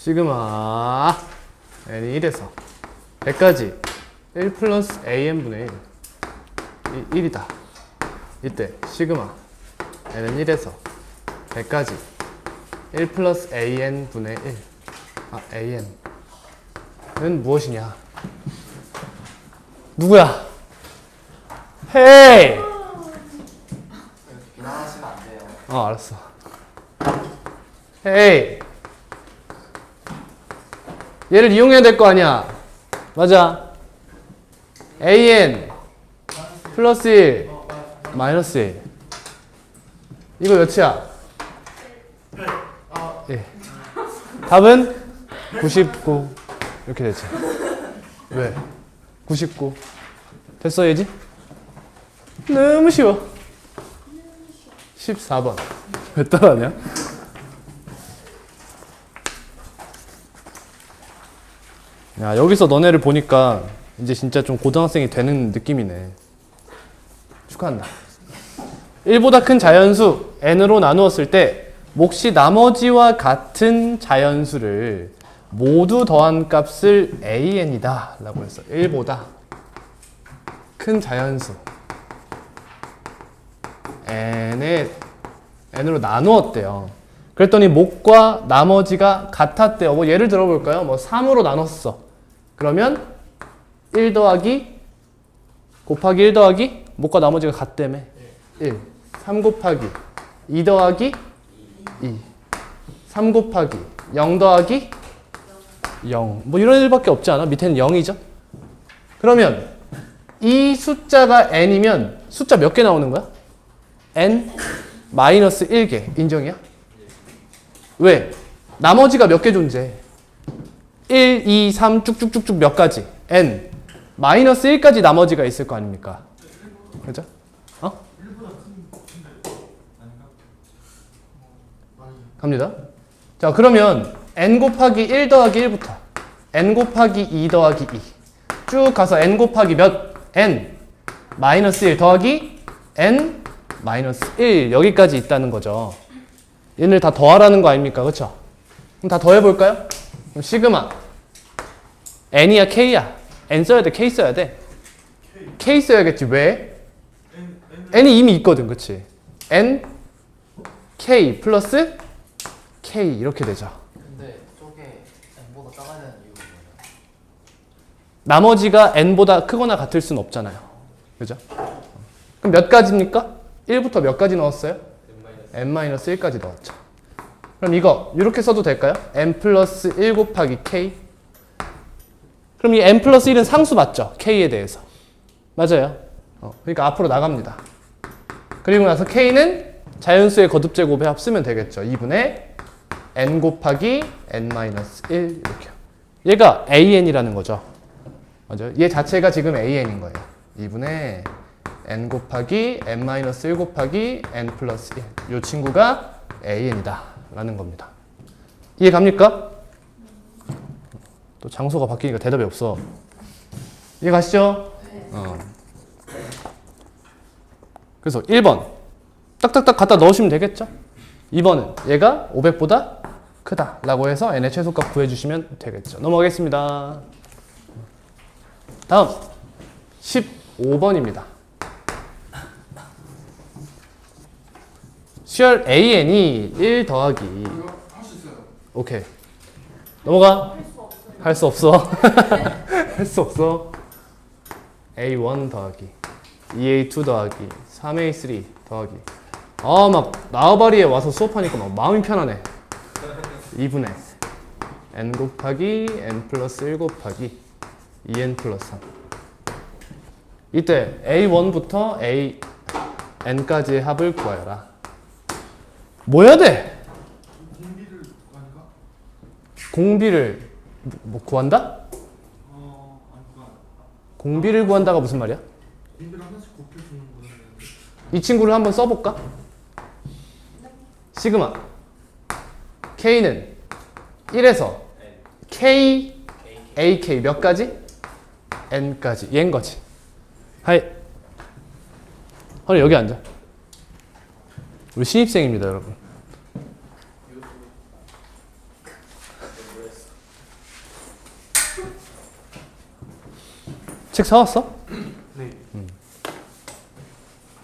시그마 n이 1에서 100까지 1 플러스 an분의 1 1이다. 이때 시그마 n은 1에서 100까지 1 플러스 an분의 1 an은 무엇이냐? 누구야? 헤이! 비난하시면 안 돼요. 알았어. 헤이! 얘를 이용해야 될 거 아니야? 맞아. an 플러스 1 마이너스 1 이거 몇이야? 1. 답은 99 이렇게 되지. 왜? 99 됐어 얘지? 너무 쉬워. 14번 왜 따라하냐? 야, 여기서 너네를 보니까 이제 진짜 좀 고등학생이 되는 느낌이네. 축하한다. 1보다 큰 자연수 n으로 나누었을 때 몫이 나머지와 같은 자연수를 모두 더한 값을 an이다 라고 했어. 1보다 큰 자연수 n으로 나누었대요. 그랬더니 몫과 나머지가 같았대요. 뭐 예를 들어볼까요? 뭐 3으로 나눴어. 그러면 1 더하기 곱하기 1 더하기 몫과 나머지가 같다며. 1. 3 곱하기 2 더하기 2. 3 곱하기 0 더하기 0. 뭐 이런 일밖에 없지 않아? 밑에는 0이죠? 그러면 이 숫자가 n이면 숫자 몇 개 나오는 거야? n 마이너스 1개. 인정이야? 왜? 나머지가 몇 개 존재해? 1, 2, 3 쭉쭉쭉쭉 몇 가지? n 마이너스 1까지 나머지가 있을 거 아닙니까? 그죠? 갑니다. 자, 그러면 n 곱하기 1 더하기 1부터 n 곱하기 2 더하기 2 쭉 가서 n 곱하기 몇? n 마이너스 1 더하기 n 마이너스 1 여기까지 있다는 거죠. 얘네를 다 더하라는 거 아닙니까? 그쵸? 그럼 다 더해볼까요? 그럼 시그마 n이야 k야? n 써야 돼? k 써야 돼? k 써야겠지. 왜? n이 이미 있거든. 그치? n k 플러스 k 이렇게 되죠. 근데 저게 n보다 작아야 되는 이유가 뭐예요? 나머지가 n보다 크거나 같을 수는 없잖아요. 그죠? 그럼 몇 가지입니까? 1부터 몇 가지 넣었어요? n-1까지 넣었죠. 그럼 이거 이렇게 써도 될까요? n 플러스 1 곱하기 k. 그럼 이 n 플러스 1은 상수 맞죠? k에 대해서. 맞아요. 그러니까 앞으로 나갑니다. 그리고 나서 k는 자연수의 거듭제곱에 합쓰면 되겠죠. 2분의 n 곱하기 n-1 이렇게요. 얘가 an이라는 거죠. 맞아요. 얘 자체가 지금 an인 거예요. 2분의 n 곱하기 n-1 곱하기 n 플러스 1. 이 친구가 an이다 라는 겁니다. 이해 갑니까? 또 장소가 바뀌니까 대답이 없어. 이해 가시죠? 그래서 1번 딱딱딱 갖다 넣으시면 되겠죠? 2번은 얘가 500보다 크다 라고 해서 n의 최소값 구해주시면 되겠죠. 넘어가겠습니다. 다음 15번입니다. 수열 an이 1 더하기 할 수 있어요. 오케이 넘어가. 할 수 없어. 할 수 없어. a1 더하기 2a2 더하기 3a3 더하기 막 나와바리에 와서 수업하니까 막 마음이 편하네. 2분의 n 곱하기 n 플러스 1 곱하기 2n 플러스 3. 이때 a1부터 an까지의 합을 구하여라. 뭐 해야 돼? 공비를 구하니까? 공비를 뭐 구한다? 아니까 공비를 구한다가 무슨 말이야? 공비를 하나씩 곱해주는 거는 이 친구를 한번 써볼까? 시그마 k는 1에서 k, ak 몇 가지? n까지 얘인 거지. 하이 허리 여기 앉아. 우리 신입생입니다 여러분. 책 사왔어? 네.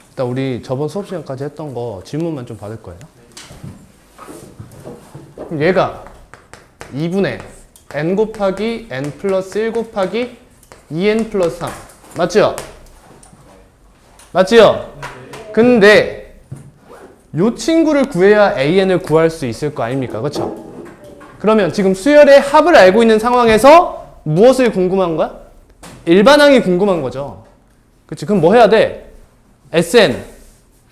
일단 우리 저번 수업 시간까지 했던 거 질문만 좀 받을 거예요. 그럼 얘가 2분의 n 곱하기 n 플러스 1 곱하기 2n 플러스 3 맞죠? 맞지요? 근데 요 친구를 구해야 an을 구할 수 있을 거 아닙니까? 그쵸? 그러면 지금 수열의 합을 알고 있는 상황에서 무엇을 궁금한 거야? 일반항이 궁금한 거죠. 그치? 그럼 뭐 해야 돼? Sn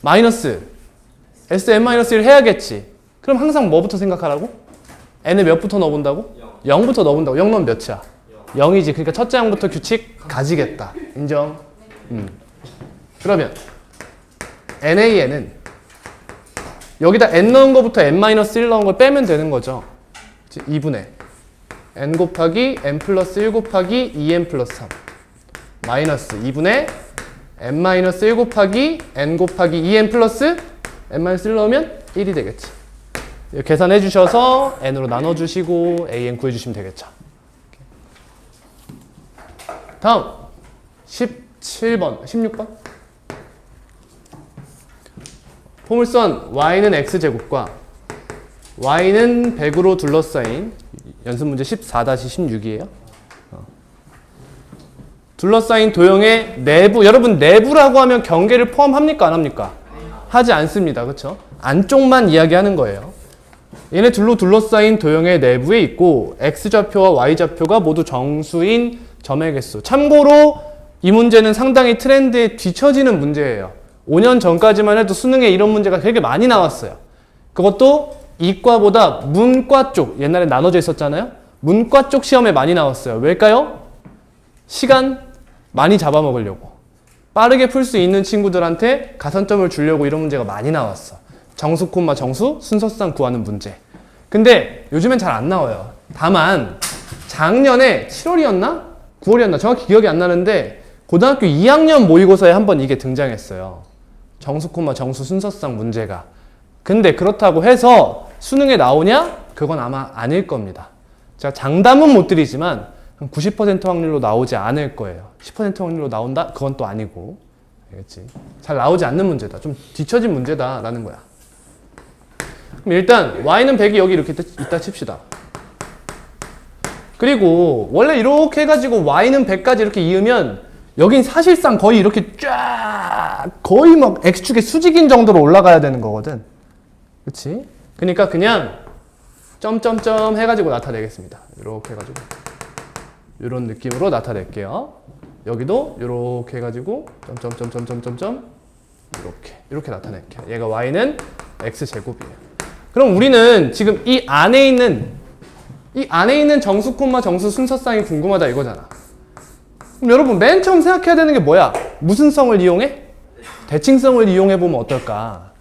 마이너스 Sn-1을 해야겠지. 그럼 항상 뭐부터 생각하라고? n을 몇부터 넣어본다고? 0부터 넣어본다고. 0 넣으면 몇이야? 0이지. 그러니까 첫째 항부터 규칙 가지겠다. 인정? 그러면 NAN은 여기다 n 넣은 거부터 n-1 넣은 걸 빼면 되는 거죠. 2분의 n 곱하기 n 플러스 1 곱하기 2n 플러스 3 마이너스 2분의 n-1 곱하기 n 곱하기 2n 플러스 n-1 넣으면 1이 되겠지. 계산해 주셔서 n으로 나눠주시고 an 구해주시면 되겠죠. 다음 17번, 16번 포물선 y는 x제곱과 y는 100으로 둘러싸인 연습문제 14-16이에요. 둘러싸인 도형의 내부, 여러분 내부라고 하면 경계를 포함합니까? 안 합니까? 하지 않습니다. 그렇죠? 안쪽만 이야기하는 거예요. 얘네 둘로 둘러싸인 도형의 내부에 있고 x좌표와 y좌표가 모두 정수인 점의 개수. 참고로 이 문제는 상당히 트렌드에 뒤처지는 문제예요. 5년 전까지만 해도 수능에 이런 문제가 되게 많이 나왔어요. 그것도 이과보다 문과 쪽, 옛날에 나눠져 있었잖아요. 문과 쪽 시험에 많이 나왔어요. 왜일까요? 시간 많이 잡아먹으려고. 빠르게 풀 수 있는 친구들한테 가산점을 주려고 이런 문제가 많이 나왔어. 정수, 콤마 정수, 순서상 구하는 문제. 근데 요즘엔 잘 안 나와요. 다만 작년에 7월이었나? 9월이었나? 정확히 기억이 안 나는데 고등학교 2학년 모의고사에 한번 이게 등장했어요. 정수, 콤마 정수, 순서상 문제가. 근데 그렇다고 해서 수능에 나오냐? 그건 아마 아닐 겁니다. 제가 장담은 못 드리지만 한 90% 확률로 나오지 않을 거예요. 10% 확률로 나온다? 그건 또 아니고. 알겠지? 잘 나오지 않는 문제다. 좀 뒤처진 문제다라는 거야. 그럼 일단 y는 100이 여기 이렇게 있다 칩시다. 그리고 원래 이렇게 해가지고 y는 100까지 이렇게 이으면 여긴 사실상 거의 이렇게 쫙 거의 막 x축의 수직인 정도로 올라가야 되는 거거든. 그치? 그러니까 그냥 점점점 해가지고 나타내겠습니다. 이렇게 해가지고 이런 느낌으로 나타낼게요. 여기도 이렇게 해가지고 점점점점점점 이렇게 나타낼게요. 얘가 y는 x제곱이에요. 그럼 우리는 지금 이 안에 있는 정수, 콤마 정수 순서상이 궁금하다 이거잖아. 그럼 여러분 맨 처음 생각해야 되는 게 뭐야? 무슨 성을 이용해? 대칭성을 이용해 보면 어떨까?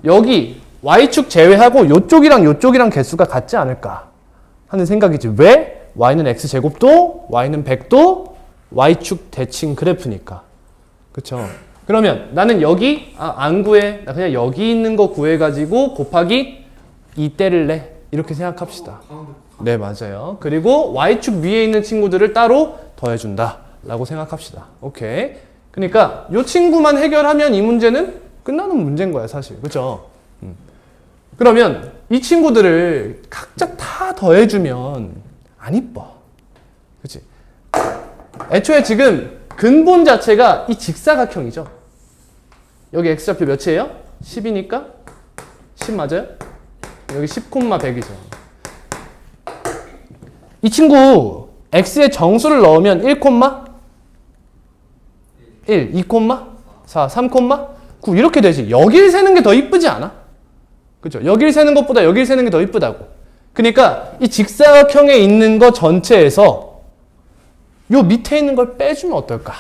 여기 y축 제외하고 요쪽이랑 개수가 같지 않을까 하는 생각이지. 왜? y는 x제곱도 y는 100도 y축 대칭 그래프니까. 그쵸? 그러면 나는 여기 안 구해. 나 그냥 여기 있는 거 구해가지고 곱하기 2 때릴래. 이렇게 생각합시다. 네, 맞아요. 그리고 y축 위에 있는 친구들을 따로 더해준다 라고 생각합시다. 오케이. 그러니까 이 친구만 해결하면 이 문제는 끝나는 문제인 거야 사실. 그쵸? 그러면 이 친구들을 각자 다 더해주면 안 이뻐. 그치? 애초에 지금 근본 자체가 이 직사각형이죠. 여기 x좌표 몇이에요? 10이니까 10 맞아요? 여기 10, 100이죠. 이 친구 x에 정수를 넣으면 1, 1, 2, 4, 3, 9 이렇게 되지. 여길 세는 게 더 이쁘지 않아? 그죠? 여길 세는 것보다 여길 세는 게 더 이쁘다고. 그러니까 이 직사각형에 있는 거 전체에서 요 밑에 있는 걸 빼주면 어떨까?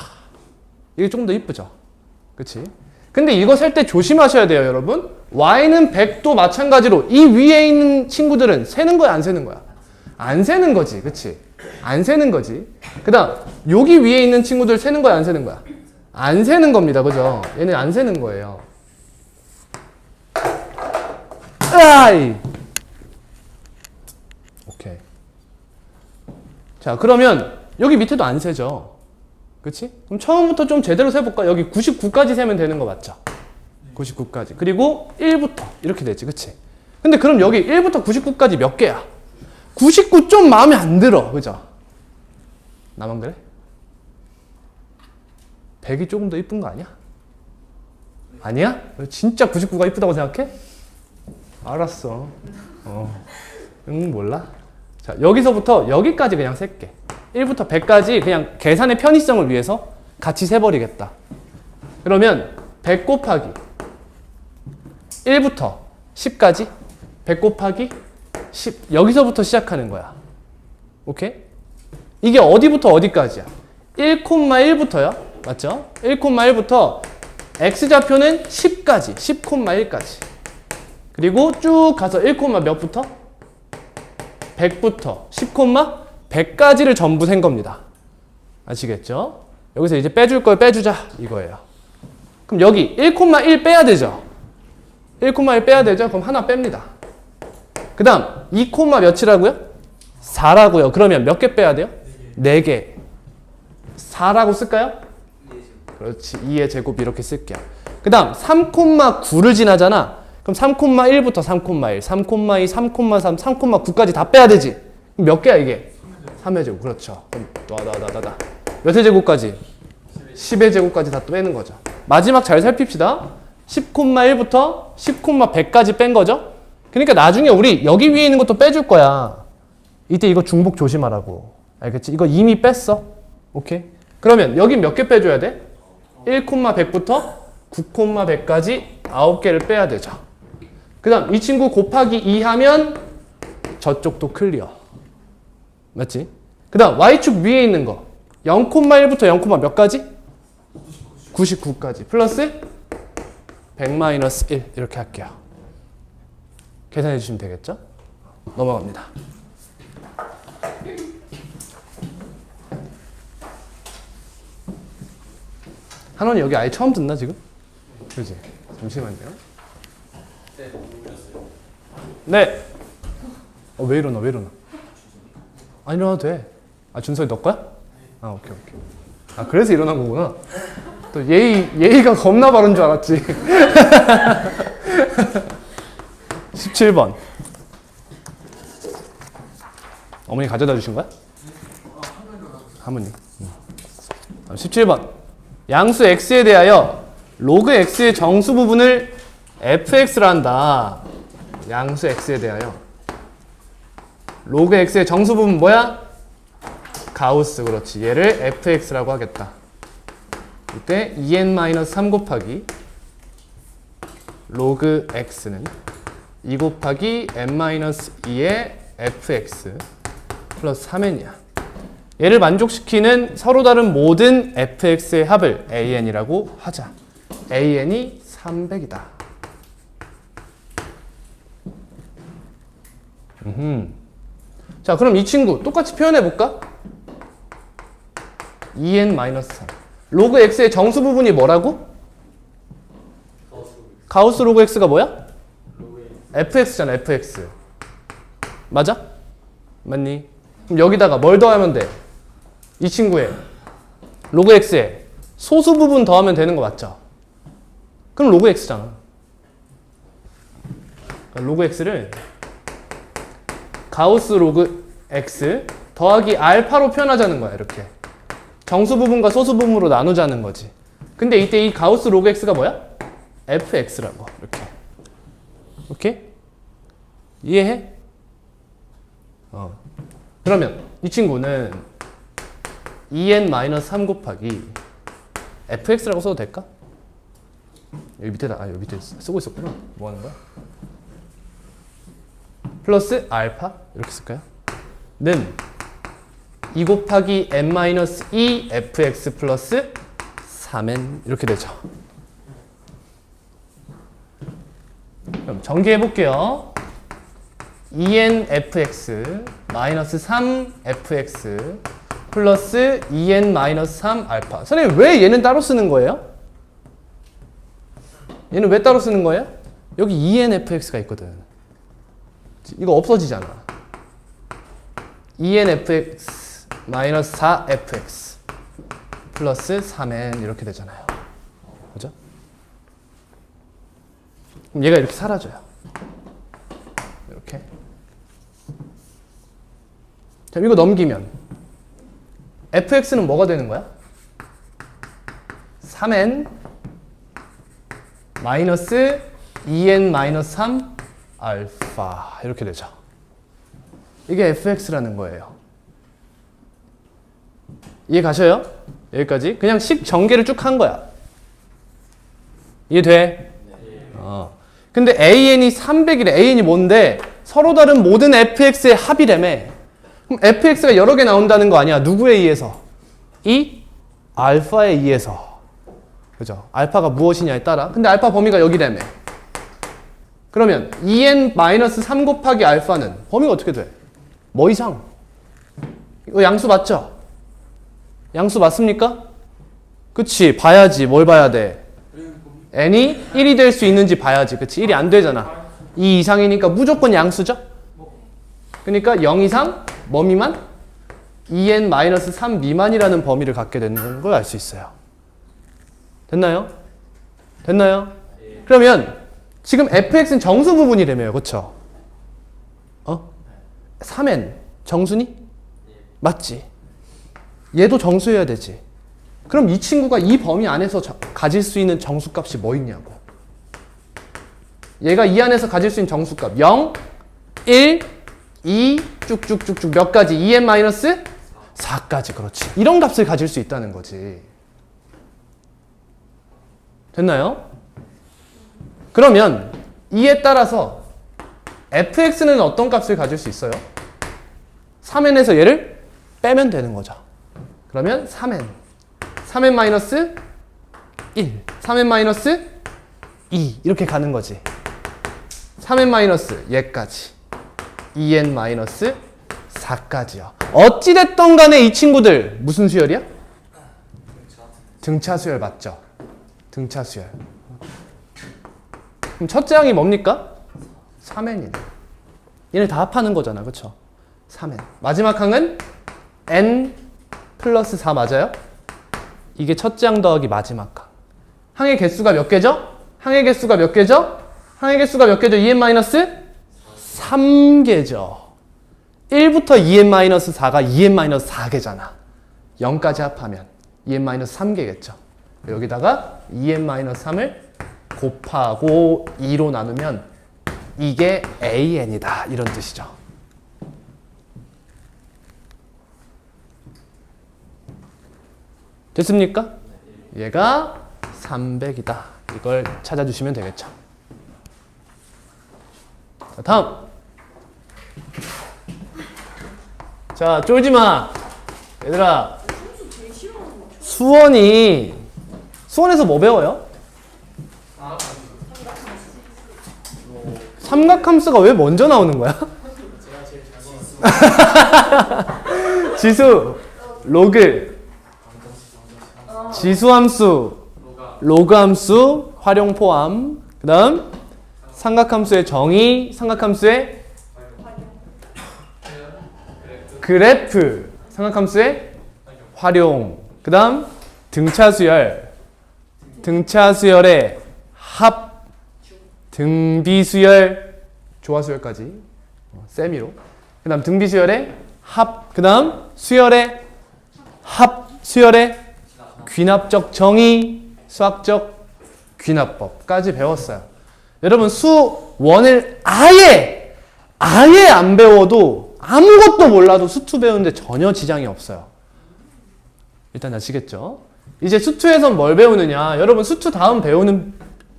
이게 좀 더 이쁘죠? 그치? 근데 이거 셀 때 조심하셔야 돼요, 여러분. y는 100도 마찬가지로 이 위에 있는 친구들은 세는 거야, 안 세는 거야? 안 세는 거지, 그치? 안 세는 거지. 그 다음, 여기 위에 있는 친구들 세는 거야, 안 세는 거야? 안 세는 겁니다, 그죠? 얘는 안 세는 거예요. 아이! 오케이. 자, 그러면 여기 밑에도 안 세죠? 그치? 그럼 처음부터 좀 제대로 세볼까? 여기 99까지 세면 되는 거 맞죠? 99까지. 그리고 1부터 이렇게 되지, 그치? 근데 그럼 여기 1부터 99까지 몇 개야? 99 좀 마음에 안 들어, 그죠? 나만 그래? 100이 조금 더 이쁜 거 아니야? 아니야? 진짜 99가 이쁘다고 생각해? 알았어. 몰라. 자, 여기서부터 여기까지 그냥 셀게. 1부터 100까지 그냥 계산의 편의성을 위해서 같이 세버리겠다. 그러면 100 곱하기 1부터 10까지 100 곱하기 10 여기서부터 시작하는 거야. 오케이? 이게 어디부터 어디까지야? 1,1부터야. 맞죠? 1,1부터 x좌표는 10까지 10,1까지 그리고 쭉 가서 1, 몇부터? 100부터 10,100까지를 전부 센 겁니다. 아시겠죠? 여기서 이제 빼줄 걸 빼주자 이거예요. 그럼 여기 1,1 빼야 되죠? 1,1 빼야 되죠? 그럼 하나 뺍니다. 그 다음 2, 몇이라고요? 4라고요. 그러면 몇 개 빼야 돼요? 4개. 4라고 쓸까요? 그렇지. 2의 제곱 이렇게 쓸게요. 그 다음 3,9를 지나잖아. 그럼 3,1부터 3,1, 3,2, 3,3, 3,9까지 다 빼야 되지. 그럼 몇 개야 이게? 3의 제곱. 그렇죠. 그럼 몇의 제곱까지? 10의 제곱까지 다 빼는 거죠. 마지막 잘 살핍시다. 10,1부터 10,100까지 뺀 거죠. 그러니까 나중에 우리 여기 위에 있는 것도 빼줄 거야. 이때 이거 중복 조심하라고. 알겠지? 이거 이미 뺐어. 오케이? 그러면 여기 몇 개 빼줘야 돼? 1,100부터 9,100까지 9개를 빼야 되죠. 그 다음 이 친구 곱하기 2 하면 저쪽도 클리어. 맞지? 그 다음 y축 위에 있는 거 0,1부터 0, 몇 가지? 99까지 플러스 100 1 이렇게 할게요. 계산해 주시면 되겠죠? 넘어갑니다. 한원이 여기 아예 처음 듣나 지금? 그지? 잠시만요. 네. 왜 이러나? 안 일어나도 돼. 아 준석이 너 거야? 아 오케이. 아 그래서 일어난 거구나. 또 예의가 겁나 바른 줄 알았지. 17번. 어머니 가져다 주신 거야? 할머니. 17번. 양수 x에 대하여 로그 x의 정수 부분을 fx라 한다. 양수 x에 대하여 로그 x의 정수 부분 뭐야? 가우스. 그렇지. 얘를 fx라고 하겠다. 이때 2n-3 곱하기 로그 x는 2 곱하기 n-2의 fx 플러스 3n이야. 얘를 만족시키는 서로 다른 모든 fx의 합을 an이라고 하자. an이 300이다. 자, 그럼 이 친구 똑같이 표현해볼까? 2n-3. 로그 x의 정수 부분이 뭐라고? 가우스 로그 x가 뭐야? fx잖아, fx. 맞아? 맞니? 그럼 여기다가 뭘 더하면 돼? 이 친구의 로그 x에 소수 부분 더하면 되는 거 맞죠? 그럼 로그 x잖아. 그러니까 로그 x를 가우스 로그 x 더하기 알파로 표현하자는 거야. 이렇게 정수 부분과 소수 부분으로 나누자는 거지. 근데 이때 이 가우스 로그 x가 뭐야? fx라고. 이렇게. 오케이? 이해해? 그러면 이 친구는 2n-3 곱하기 fx라고 써도 될까? 여기 밑에다, 여기 밑에 쓰고 있었구나. 뭐 하는 거야? 플러스 알파 이렇게 쓸까요? 는 2 곱하기 n-2 fx 플러스 3n 이렇게 되죠. 그럼 전개해 볼게요. 2n fx 마이너스 3 fx 플러스 2n 3 알파. 선생님 왜 얘는 따로 쓰는 거예요? 얘는 왜 따로 쓰는 거예요? 여기 2n fx가 있거든. 이거 없어지잖아. 2n fx 마이너스 4 fx 플러스 3n 이렇게 되잖아요. 그죠? 그럼 얘가 이렇게 사라져요. 이렇게. 자, 이거 넘기면 fx는 뭐가 되는 거야? 3n 마이너스 2n 마이너스 3 알파 이렇게 되죠. 이게 fx라는 거예요. 이해 가셔요? 여기까지? 그냥 식 전개를 쭉 한 거야. 이해돼? 근데 an이 300이래. an이 뭔데? 서로 다른 모든 fx의 합이라며. 그럼 fx가 여러 개 나온다는 거 아니야? 누구에 의해서? 이 알파에 의해서. 그죠? 알파가 무엇이냐에 따라. 근데 알파 범위가 여기라며. 그러면 2n-3 곱하기 알파는 범위가 어떻게 돼? 뭐 이상? 이거 양수 맞죠? 양수 맞습니까? 그치, 봐야지. 뭘 봐야 돼? n이 1이 될 수 있는지 봐야지. 그치, 1이 안 되잖아. 2 이상이니까 무조건 양수죠? 그러니까 0 이상, 뭐 미만? 2n-3 미만이라는 범위를 갖게 되는 걸 알 수 있어요. 됐나요? 됐나요? 그러면 지금 fx는 정수 부분이라며요. 그쵸? 3n 정수니? 맞지? 얘도 정수여야 되지. 그럼 이 친구가 이 범위 안에서 가질 수 있는 정수값이 뭐 있냐고. 얘가 이 안에서 가질 수 있는 정수값 0, 1, 2 쭉쭉쭉쭉 몇 가지? 2n-4까지. 그렇지. 이런 값을 가질 수 있다는 거지. 됐나요? 그러면 이에 따라서 fx는 어떤 값을 가질 수 있어요? 3n에서 얘를 빼면 되는 거죠. 그러면 3n 3n-1 3n-2 이렇게 가는 거지. 3n- 얘까지 2n-4까지요. 어찌됐던 간에 이 친구들 무슨 수열이야? 등차 수열 맞죠? 등차 수열. 그럼 첫째 항이 뭡니까? 3n이네. 얘네 다 합하는 거잖아. 그쵸? 3n. 마지막 항은 n 플러스 4 맞아요? 이게 첫째 항 더하기 마지막 항. 항의 개수가 몇 개죠? 항의 개수가 몇 개죠? 항의 개수가 몇 개죠? 2n-3개죠. 1부터 2n-4가 2n-4개잖아. 0까지 합하면 2n-3개겠죠. 여기다가 2n-3을 곱하고 2로 나누면 이게 an이다. 이런 뜻이죠. 됐습니까? 얘가 300이다. 이걸 찾아주시면 되겠죠. 자, 다음. 자, 쫄지 마. 얘들아. 수원에서 뭐 배워요? 삼각함수가 왜 먼저 나오는 거야? 지수, 로그, 지수함수, 로그함수, 활용 포함, 그 다음 삼각함수의 정의, 삼각함수의 그래프, 삼각함수의 활용, 그 다음 등차수열, 등차수열의 합, 등비수열, 조화수열까지 세미로, 그 다음 등비수열의 합, 그 다음 수열의 합, 수열의 귀납적 정의, 수학적 귀납법까지 배웠어요. 여러분 수1을 아예 안 배워도 아무것도 몰라도 수2 배우는데 전혀 지장이 없어요. 일단 아시겠죠? 이제 수2에선 뭘 배우느냐? 여러분 수2 다음 배우는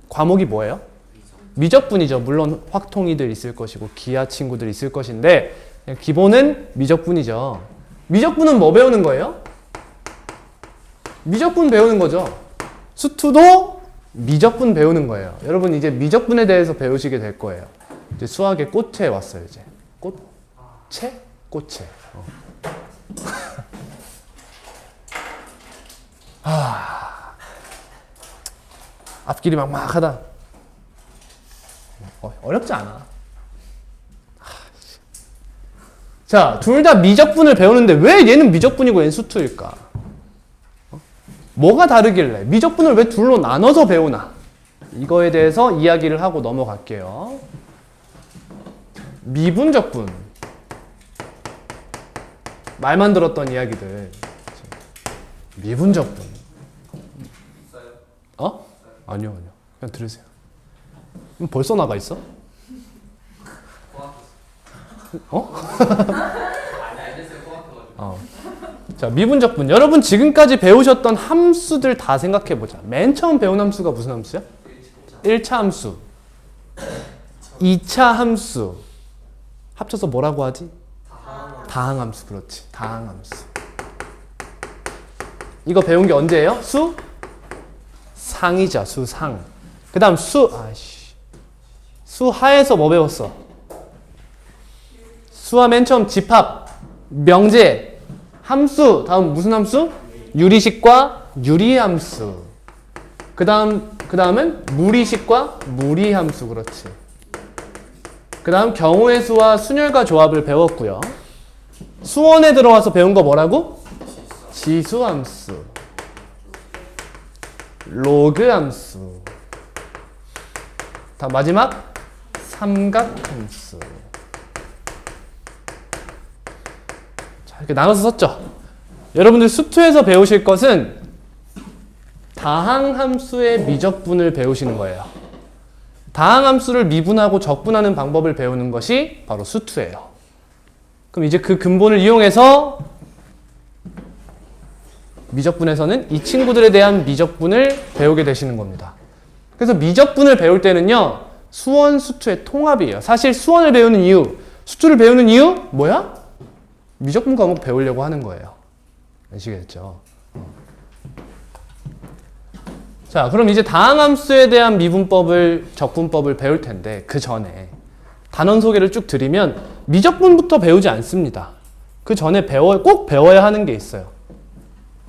과목이 뭐예요? 미적분이죠. 물론 확통이들 있을 것이고 기하 친구들 있을 것인데 기본은 미적분이죠. 미적분은 뭐 배우는 거예요? 미적분 배우는 거죠. 수2도 미적분 배우는 거예요. 여러분 이제 미적분에 대해서 배우시게 될 거예요. 이제 수학의 꽃에 왔어요. 이제 꽃에? 꽃에. 앞길이 막막하다. 어렵지 않아. 자, 둘 다 미적분을 배우는데 왜 얘는 미적분이고 얘는 수2일까? 뭐가 다르길래 미적분을 왜 둘로 나눠서 배우나? 이거에 대해서 이야기를 하고 넘어갈게요. 미분적분. 말만 들었던 이야기들. 미분적분. 어? 아니요. 그냥 들으세요. 벌써 나가 있어? 어? 자, 미분적분. 여러분 지금까지 배우셨던 함수들 다 생각해보자. 맨 처음 배운 함수가 무슨 함수야? 1차 함수. 2차 함수. 합쳐서 뭐라고 하지? 다항함수. 그렇지. 다항함수. 이거 배운 게 언제예요? 수상이자 수상. 그 다음 수하에서 뭐 배웠어? 수하 맨 처음 집합, 명제, 함수. 다음 무슨 함수? 유리식과 유리함수. 그 다음은 무리식과 무리함수. 그렇지. 그 다음 경우의 수와 순열과 조합을 배웠고요. 수원에 들어와서 배운 거 뭐라고? 지수함수, 로그함수. 다 마지막 삼각함수. 자, 이렇게 나눠서 썼죠. 여러분들 수투에서 배우실 것은 다항함수의 미적분을 배우시는 거예요. 다항함수를 미분하고 적분하는 방법을 배우는 것이 바로 수투예요. 그럼 이제 그 근본을 이용해서 미적분에서는 이 친구들에 대한 미적분을 배우게 되시는 겁니다. 그래서 미적분을 배울 때는요, 수원, 수투의 통합이에요. 사실 수원을 배우는 이유, 수투를 배우는 이유 뭐야? 미적분 과목 배우려고 하는 거예요. 아시겠죠? 자, 그럼 이제 다항함수에 대한 미분법을, 적분법을 배울 텐데 그 전에 단원 소개를 쭉 드리면 미적분부터 배우지 않습니다. 그 전에 꼭 배워야 하는 게 있어요.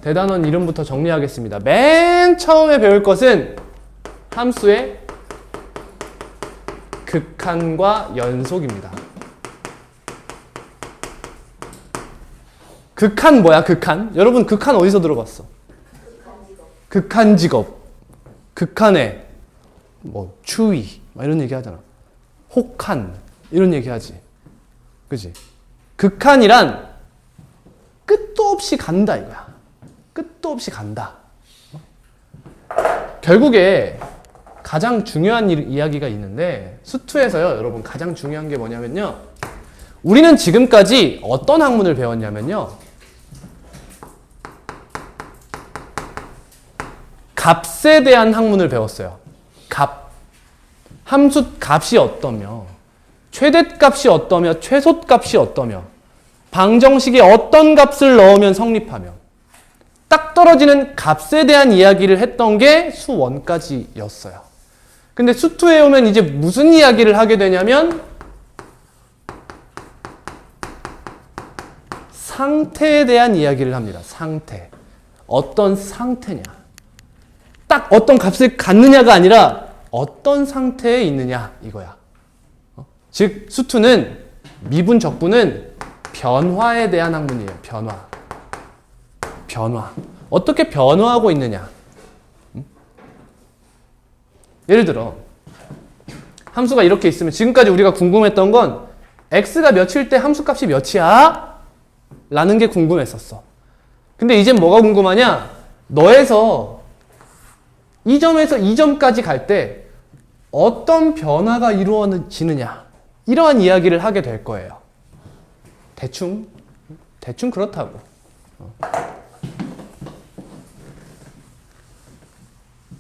대단원 이름부터 정리하겠습니다. 맨 처음에 배울 것은 함수의 극한과 연속입니다. 극한 뭐야? 극한? 여러분 극한 어디서 들어봤어? 극한직업. 극한의 뭐 추위 이런 얘기 하잖아. 혹한 이런 얘기 하지. 그지? 극한이란 끝도 없이 간다 이거야. 끝도 없이 간다. 결국에 가장 중요한 이야기가 있는데 수투에서요, 여러분 가장 중요한 게 뭐냐면요. 우리는 지금까지 어떤 학문을 배웠냐면요. 값에 대한 학문을 배웠어요. 값. 함수 값이 어떠며, 최대값이 어떠며, 최소값이 어떠며, 방정식에 어떤 값을 넣으면 성립하며, 딱 떨어지는 값에 대한 이야기를 했던 게 수1까지였어요. 근데 수2에 오면 이제 무슨 이야기를 하게 되냐면 상태에 대한 이야기를 합니다. 상태. 어떤 상태냐. 딱 어떤 값을 갖느냐가 아니라 어떤 상태에 있느냐 이거야. 즉 수2는 미분 적분은 변화에 대한 학문이에요. 변화. 어떻게 변화하고 있느냐. 예를 들어 함수가 이렇게 있으면 지금까지 우리가 궁금했던 건 x가 몇일 때 함수값이 몇이야? 라는 게 궁금했었어. 근데 이젠 뭐가 궁금하냐? 너에서 이 점에서 이 점까지 갈 때 어떤 변화가 이루어지느냐, 이러한 이야기를 하게 될 거예요. 대충 그렇다고.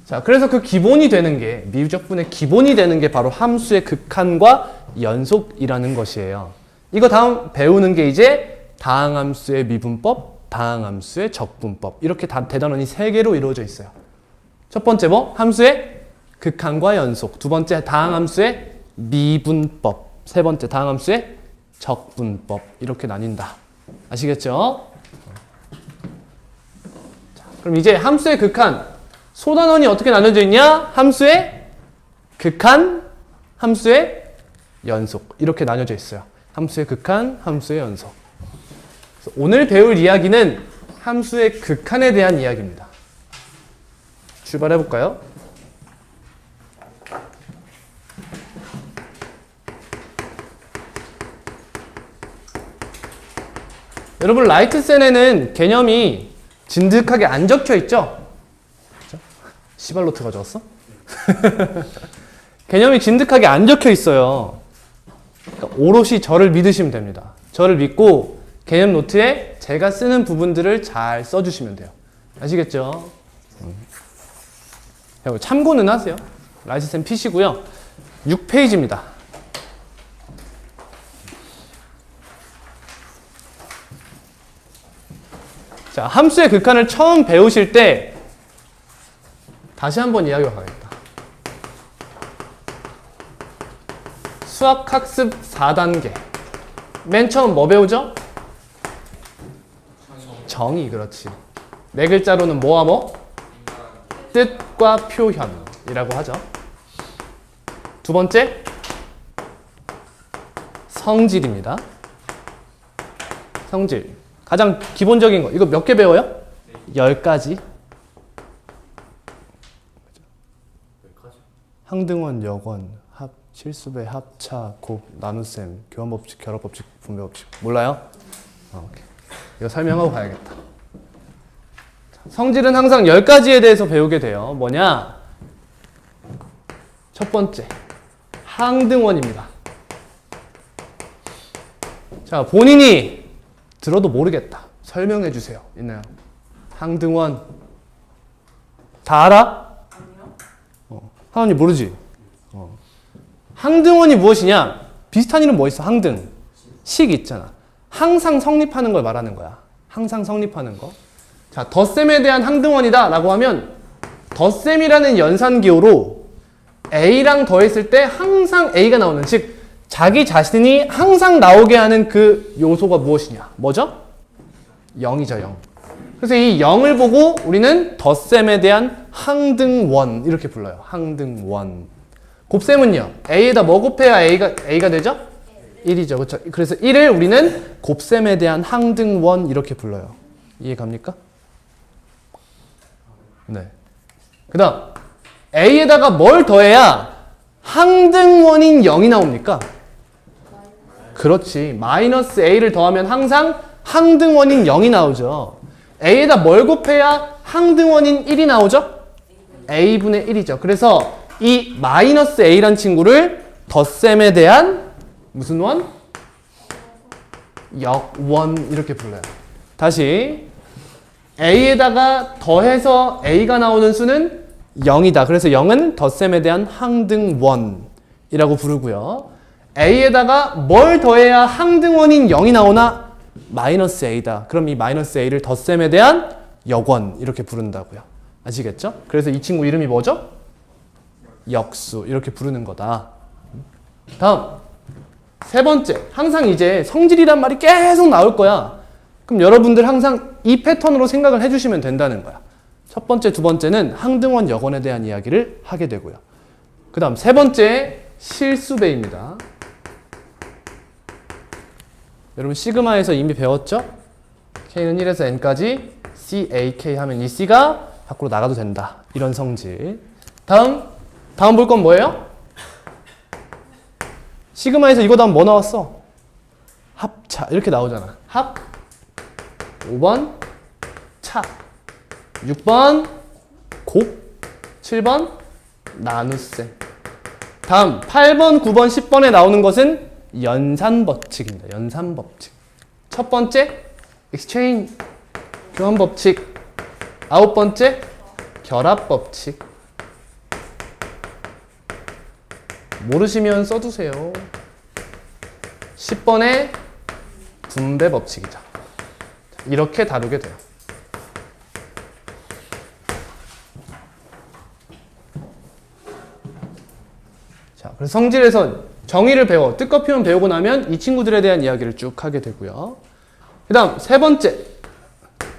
자, 그래서 그 기본이 되는 게, 미적분의 기본이 되는 게 바로 함수의 극한과 연속이라는 것이에요. 이거 다음 배우는 게 이제 다항함수의 미분법, 다항함수의 적분법, 이렇게 다 대단원이 3개로 이루어져 있어요. 첫 번째 뭐? 함수의 극한과 연속. 두 번째 다항함수의 미분법. 세 번째 다항함수의 적분법. 이렇게 나뉜다. 아시겠죠? 자, 그럼 이제 함수의 극한. 소단원이 어떻게 나눠져 있냐? 함수의 극한, 함수의 연속. 이렇게 나눠져 있어요. 함수의 극한, 함수의 연속. 오늘 배울 이야기는 함수의 극한에 대한 이야기입니다. 출발해 볼까요? 여러분 라이트센에는 개념이 진득하게 안 적혀 있죠? 그렇죠? 시발로트가 적었어? 개념이 진득하게 안 적혀 있어요. 그러니까 오롯이 저를 믿으시면 됩니다. 저를 믿고 개념 노트에 제가 쓰는 부분들을 잘 써주시면 돼요. 아시겠죠? 참고는 하세요. 라이트센 PC고요. 6페이지입니다. 자, 함수의 극한을 처음 배우실 때 다시 한번 이야기가 가겠다. 수학학습 4단계. 맨 처음 뭐 배우죠? 정의, 그렇지. 네 글자로는 뭐와 뭐? 뜻과 표현이라고 하죠. 두 번째, 성질입니다. 성질. 가장 기본적인 거. 이거 몇 개 배워요? 10가지. 항등원, 역원, 합, 실수배, 합차, 곱, 나눗셈, 교환법칙, 결합법칙, 분배법칙. 몰라요? 오케이. 이거 설명하고 가야겠다. 성질은 항상 10가지에 대해서 배우게 돼요. 뭐냐? 첫 번째, 항등원입니다. 자, 본인이 들어도 모르겠다. 설명해 주세요. 있나요? 항등원. 다 알아? 하나님 모르지? 항등원이 무엇이냐? 비슷한 이름 뭐 있어? 항등. 식 있잖아. 항상 성립하는 걸 말하는 거야. 항상 성립하는 거. 자, 덧셈에 대한 항등원이다 라고 하면 덧셈이라는 연산기호로 A랑 더했을 때 항상 A가 나오는, 즉 자기 자신이 항상 나오게 하는 그 요소가 무엇이냐? 뭐죠? 0이죠, 0. 그래서 이 0을 보고 우리는 덧셈에 대한 항등원 이렇게 불러요. 항등원. 곱셈은요? A에다 뭐 곱해야 A가 되죠? 1이죠. 그렇죠? 그래서 1을 우리는 곱셈에 대한 항등원 이렇게 불러요. 이해 갑니까? 네. 그 다음 A에다가 뭘 더해야 항등원인 0이 나옵니까? 그렇지. 마이너스 A를 더하면 항상 항등원인 0이 나오죠. A에다 뭘 곱해야 항등원인 1이 나오죠? A분의 1이죠. 그래서 이 마이너스 A란 친구를 덧셈에 대한 무슨 원? 역원 이렇게 불러요. 다시 A에다가 더해서 A가 나오는 수는 0이다. 그래서 0은 덧셈에 대한 항등원이라고 부르고요. A에다가 뭘 더해야 항등원인 0이 나오나? 마이너스 A다. 그럼 이 마이너스 A를 덧셈에 대한 역원 이렇게 부른다고요. 아시겠죠? 그래서 이 친구 이름이 뭐죠? 역수 이렇게 부르는 거다. 다음 세 번째. 항상 이제 성질이란 말이 계속 나올 거야. 그럼 여러분들 항상 이 패턴으로 생각을 해주시면 된다는 거야. 첫 번째, 두 번째는 항등원, 역원에 대한 이야기를 하게 되고요. 그 다음 세 번째, 실수배입니다. 여러분 시그마에서 이미 배웠죠? K는 1에서 N까지 CAK 하면 이 C가 밖으로 나가도 된다. 이런 성질. 다음 볼 건 뭐예요? 시그마에서 이거 다음 뭐 나왔어? 합차 이렇게 나오잖아. 합 5번 차 6번 곱 7번 나눗셈. 다음 8번 9번 10번에 나오는 것은 연산법칙입니다. 연산법칙. 첫 번째 exchange 교환법칙. 아홉 번째 결합법칙. 모르시면 써두세요. 10번에 분배법칙이죠. 이렇게 다루게 돼요. 자, 그래서 성질에서 정의를 배워, 뜻과 표현 배우고 나면 이 친구들에 대한 이야기를 쭉 하게 되고요. 그 다음 세 번째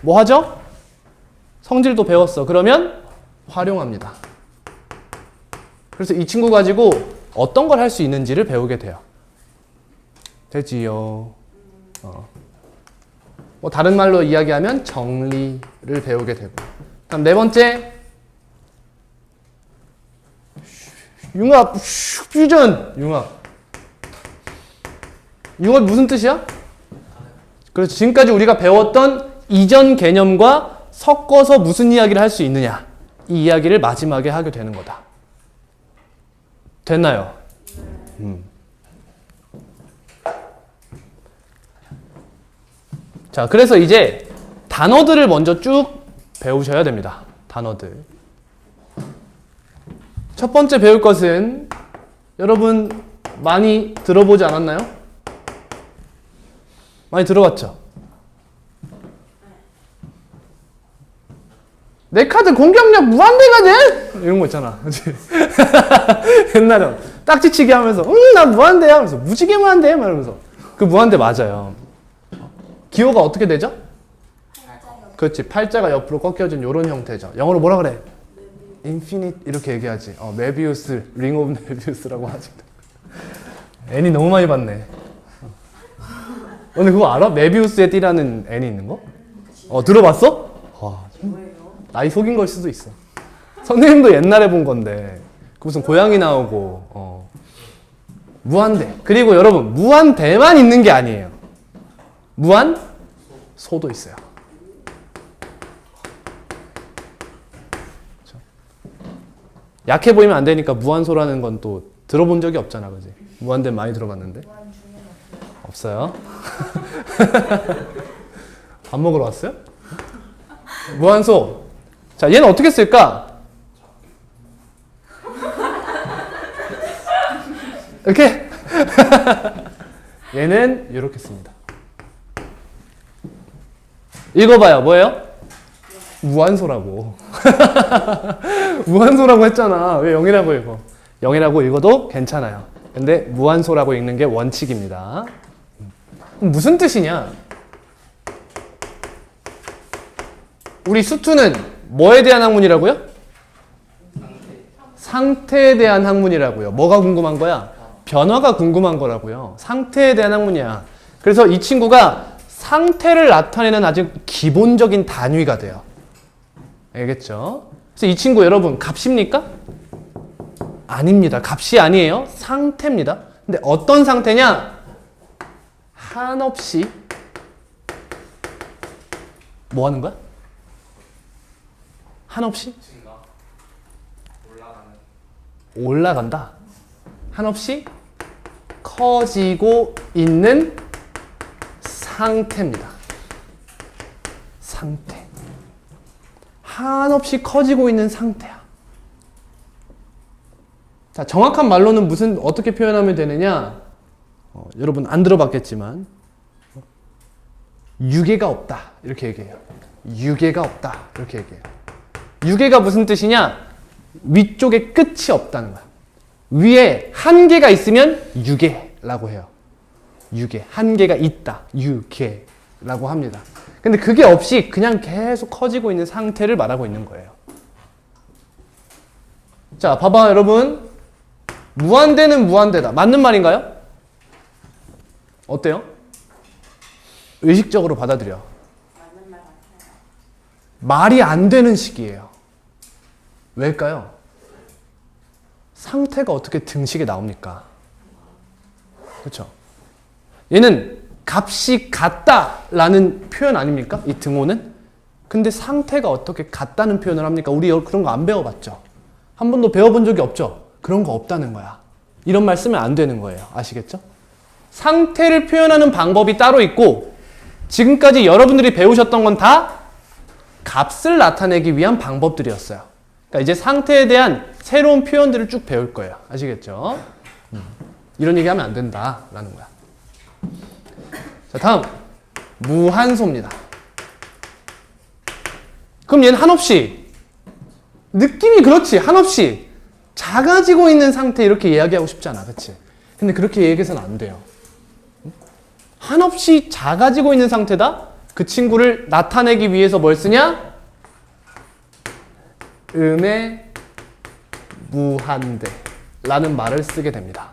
뭐 하죠? 성질도 배웠어. 그러면 활용합니다. 그래서 이 친구 가지고 어떤 걸 할 수 있는지를 배우게 돼요. 되지요. 뭐 다른 말로 이야기하면 정리를 배우게 되고. 다음 네 번째 융합, 퓨전, 융합. 융합이 무슨 뜻이야? 그래서 지금까지 우리가 배웠던 이전 개념과 섞어서 무슨 이야기를 할 수 있느냐. 이 이야기를 마지막에 하게 되는 거다. 됐나요? 자, 그래서 이제 단어들을 먼저 쭉 배우셔야 됩니다. 단어들. 첫 번째 배울 것은 여러분 많이 들어보지 않았나요? 많이 들어봤죠? 내 카드 공격력 무한대가 돼? 이런 거 있잖아. 그치? 옛날에 딱지치기 하면서 나 무한대야 하면서 무지개 무한대? 막 이러면서 그 무한대 맞아요. 기호가 어떻게 되죠? 그렇지. 팔자가 옆으로 꺾여진 이런 형태죠. 영어로 뭐라 그래? 인피니트 이렇게 얘기하지. 메비우스, 링 오브 메비우스라고 하지. 애니 너무 많이 봤네. 근데 그거 알아? 메비우스의 띠라는 애니 있는 거? 들어봤어? 와, 나이 속인 걸 수도 있어. 선생님도 옛날에 본 건데 그 무슨 고양이 나오고 무한대. 그리고 여러분 무한대만 있는 게 아니에요. 무한소도 있어요. 약해 보이면 안 되니까 무한소라는 건 또 들어본 적이 없잖아, 그지? 무한대 많이 들어봤는데. 없어요. 밥 먹으러 왔어요? 무한소. 자, 얘는 어떻게 쓸까? 이렇게? 얘는 이렇게 씁니다. 읽어봐요. 뭐예요? 무한소라고. 무한소라고 했잖아. 왜 0이라고 읽어? 0이라고 읽어도 괜찮아요. 근데 무한소라고 읽는 게 원칙입니다. 무슨 뜻이냐? 우리 수투는 뭐에 대한 학문이라고요? 상태에 대한 학문이라고요. 뭐가 궁금한 거야? 변화가 궁금한 거라고요. 상태에 대한 학문이야. 그래서 이 친구가 상태를 나타내는 아주 기본적인 단위가 돼요. 알겠죠? 그래서 이 친구 여러분 값입니까? 아닙니다. 값이 아니에요. 상태입니다. 근데 어떤 상태냐? 한없이 뭐 하는 거야? 한없이? 올라간다. 한없이 커지고 있는 상태입니다. 상태. 한없이 커지고 있는 상태야. 자, 정확한 말로는 어떻게 표현하면 되느냐? 여러분 안 들어봤겠지만, 유괴가 없다. 이렇게 얘기해요. 유괴가 없다. 이렇게 얘기해요. 유괴가 무슨 뜻이냐? 위쪽에 끝이 없다는 거야. 위에 한계가 있으면 유괴라고 해요. 유괴. 한계가 있다. 유괴라고 합니다. 근데 그게 없이 그냥 계속 커지고 있는 상태를 말하고 있는 거예요. 자, 봐봐, 여러분. 무한대는 무한대다. 맞는 말인가요? 어때요? 의식적으로 받아들여. 맞는 말 같아요. 말이 안 되는 식이에요. 왜일까요? 상태가 어떻게 등식에 나옵니까? 그렇죠? 얘는 값이 같다라는 표현 아닙니까? 이 등호는? 근데 상태가 어떻게 같다는 표현을 합니까? 우리 그런 거 안 배워봤죠? 한 번도 배워본 적이 없죠? 그런 거 없다는 거야. 이런 말 쓰면 안 되는 거예요. 아시겠죠? 상태를 표현하는 방법이 따로 있고 지금까지 여러분들이 배우셨던 건 다 값을 나타내기 위한 방법들이었어요. 그러니까 이제 상태에 대한 새로운 표현들을 쭉 배울 거예요. 아시겠죠? 이런 얘기 하면 안 된다라는 거야. 자, 다음 무한소입니다. 그럼 얘는 한없이 느낌이 그렇지. 한없이 작아지고 있는 상태 이렇게 이야기하고 싶지 않아. 그치? 근데 그렇게 얘기해서는 안 돼요. 한없이 작아지고 있는 상태다? 그 친구를 나타내기 위해서 뭘 쓰냐? 음의 무한대라는 말을 쓰게 됩니다.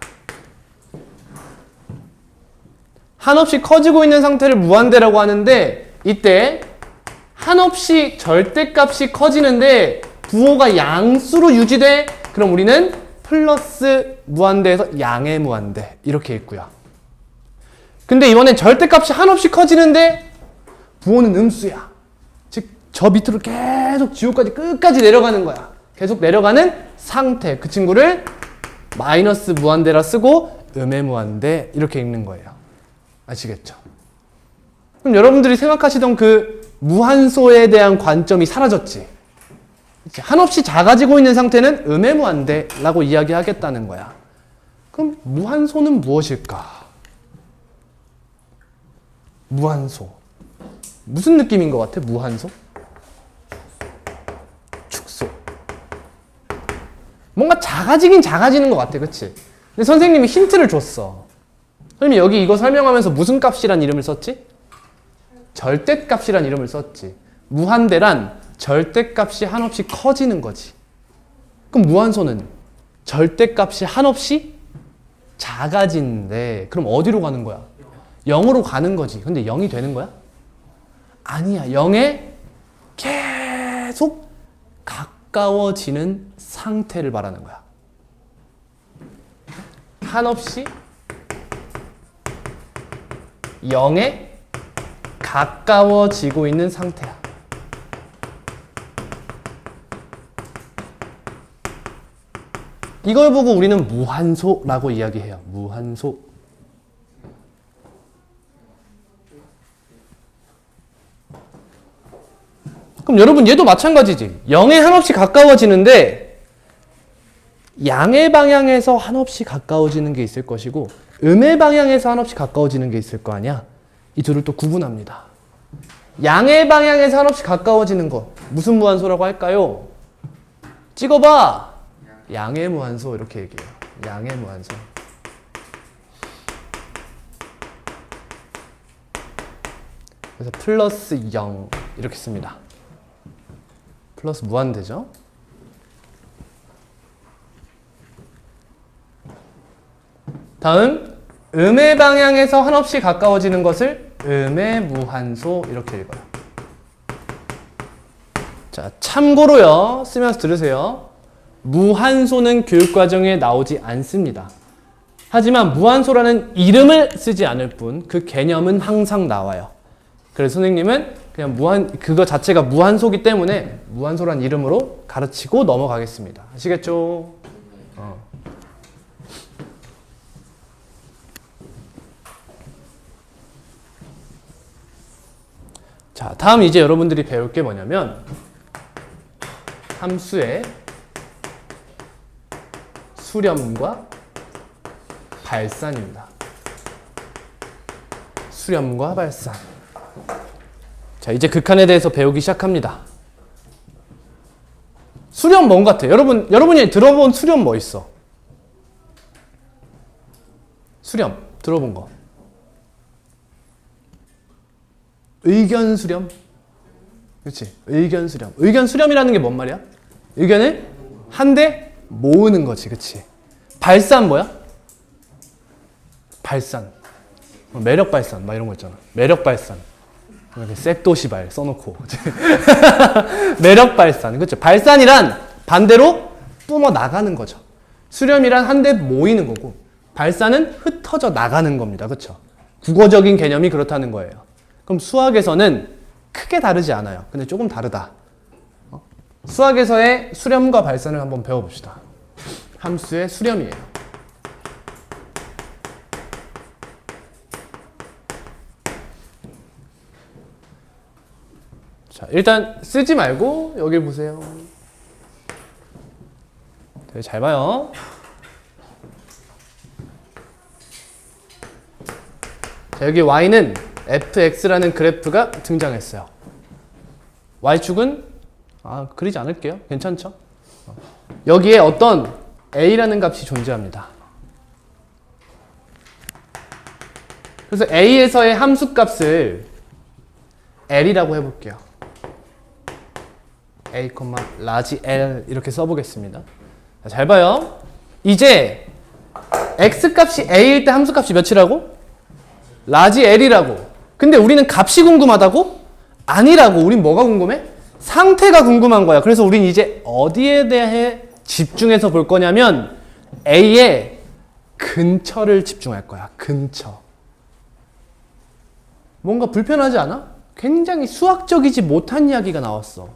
한없이 커지고 있는 상태를 무한대라고 하는데 이때 한없이 절대값이 커지는데 부호가 양수로 유지돼? 그럼 우리는 플러스 무한대에서 양의 무한대 이렇게 있고요. 근데 이번엔 절대값이 한없이 커지는데 부호는 음수야. 즉 저 밑으로 계속 지호까지 끝까지 내려가는 거야. 계속 내려가는 상태. 그 친구를 마이너스 무한대라 쓰고 음의 무한대 이렇게 읽는 거예요. 아시겠죠? 그럼 여러분들이 생각하시던 그 무한소에 대한 관점이 사라졌지. 한없이 작아지고 있는 상태는 음의 무한대라고 이야기하겠다는 거야. 그럼 무한소는 무엇일까? 무한소. 무슨 느낌인 것 같아? 무한소? 축소. 뭔가 작아지긴 작아지는 것 같아. 그치? 근데 선생님이 힌트를 줬어. 선생님이 여기 이거 설명하면서 무슨 값이란 이름을 썼지? 절대값이란 이름을 썼지. 무한대란 절대값이 한없이 커지는 거지. 그럼 무한소는 절대값이 한없이 작아지는데 그럼 어디로 가는 거야? 0으로 가는 거지. 근데 0이 되는 거야? 아니야. 0에 계속 가까워지는 상태를 말하는 거야. 한없이 0에 가까워지고 있는 상태야. 이걸 보고 우리는 무한소라고 이야기해요. 무한소. 그럼 여러분 얘도 마찬가지지. 0에 한없이 가까워지는데 양의 방향에서 한없이 가까워지는 게 있을 것이고 음의 방향에서 한없이 가까워지는 게 있을 거 아니야. 이 둘을 또 구분합니다. 양의 방향에서 한없이 가까워지는 거 무슨 무한소라고 할까요? 찍어봐. 양의 무한소 이렇게 얘기해요. 양의 무한소. 그래서 플러스 0 이렇게 씁니다. 플러스 무한대죠. 다음 음의 방향에서 한없이 가까워지는 것을 음의 무한소 이렇게 읽어요. 자, 참고로요. 쓰면서 들으세요. 무한소는 교육과정에 나오지 않습니다. 하지만 무한소라는 이름을 쓰지 않을 뿐 그 개념은 항상 나와요. 그래서 선생님은 그냥 그거 자체가 무한소기 때문에 무한소란 이름으로 가르치고 넘어가겠습니다. 아시겠죠? 자, 다음 이제 여러분들이 배울 게 뭐냐면 함수의 수렴과 발산입니다. 수렴과 발산. 자, 이제 극한에 대해서 배우기 시작합니다. 수렴 뭔 같아? 여러분이 들어본 수렴 뭐 있어? 수렴 들어본 거. 의견 수렴. 그렇지? 의견 수렴. 의견 수렴이라는 게 뭔 말이야? 의견을 한데 모으는 거지. 그렇지? 발산 뭐야? 발산. 매력 발산 막 이런 거 있잖아. 매력 발산. 이렇게 섹도시발 써놓고 매력 발산. 그렇죠? 발산이란 반대로 뿜어 나가는 거죠. 수렴이란 한데 모이는 거고 발산은 흩어져 나가는 겁니다. 그렇죠? 국어적인 개념이 그렇다는 거예요. 그럼 수학에서는 크게 다르지 않아요. 근데 조금 다르다. 수학에서의 수렴과 발산을 한번 배워봅시다. 함수의 수렴이에요. 자, 일단 쓰지 말고 여길 보세요. 되게 잘 봐요. 자, 여기 y는 fx라는 그래프가 등장했어요. y축은 그리지 않을게요. 괜찮죠? 여기에 어떤 a라는 값이 존재합니다. 그래서 a에서의 함수값을 l이라고 해볼게요. a, 라지 L 이렇게 써보겠습니다. 자, 잘 봐요. 이제 x값이 a일 때 함수값이 몇이라고? 라지 L이라고. 근데 우리는 값이 궁금하다고? 아니라고. 우린 뭐가 궁금해? 상태가 궁금한 거야. 그래서 우린 이제 어디에 대해 집중해서 볼 거냐면 A의 근처를 집중할 거야. 근처. 뭔가 불편하지 않아? 굉장히 수학적이지 못한 이야기가 나왔어.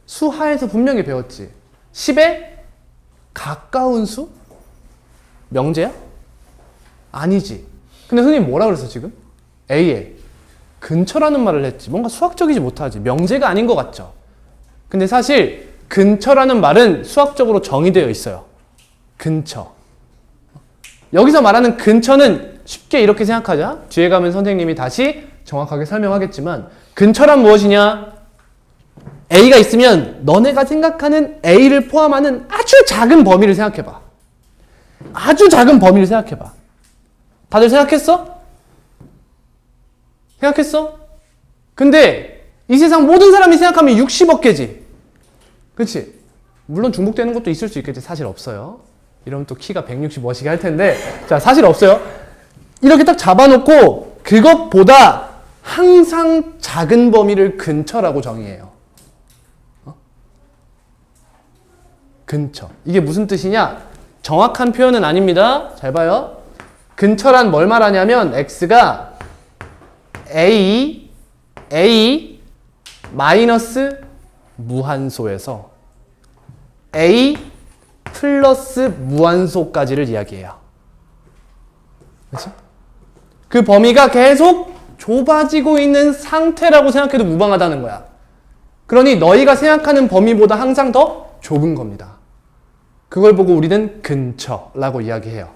수하에서 분명히 배웠지. 10에 가까운 수? 명제야? 아니지. 근데 선생님 뭐라 그랬어 지금? A에 근처라는 말을 했지. 뭔가 수학적이지 못하지. 명제가 아닌 것 같죠? 근데 사실 근처라는 말은 수학적으로 정의되어 있어요. 근처. 여기서 말하는 근처는 쉽게 이렇게 생각하자. 뒤에 가면 선생님이 다시 정확하게 설명하겠지만 근처란 무엇이냐? A가 있으면 너네가 생각하는 A를 포함하는 아주 작은 범위를 생각해봐. 아주 작은 범위를 생각해봐. 다들 생각했어? 생각했어? 근데 이 세상 모든 사람이 생각하면 60억 개지. 그치? 물론 중복되는 것도 있을 수 있겠지. 사실 없어요. 이러면 또 키가 165씩 할 텐데 자 사실 없어요. 이렇게 딱 잡아놓고 그것보다 항상 작은 범위를 근처라고 정의해요. 근처. 이게 무슨 뜻이냐? 정확한 표현은 아닙니다. 잘 봐요. 근처란 뭘 말하냐면 x가 a 마이너스 무한소에서 a 플러스 무한소까지를 이야기해요. 그렇죠? 그 범위가 계속 좁아지고 있는 상태라고 생각해도 무방하다는 거야. 그러니 너희가 생각하는 범위보다 항상 더 좁은 겁니다. 그걸 보고 우리는 근처라고 이야기해요.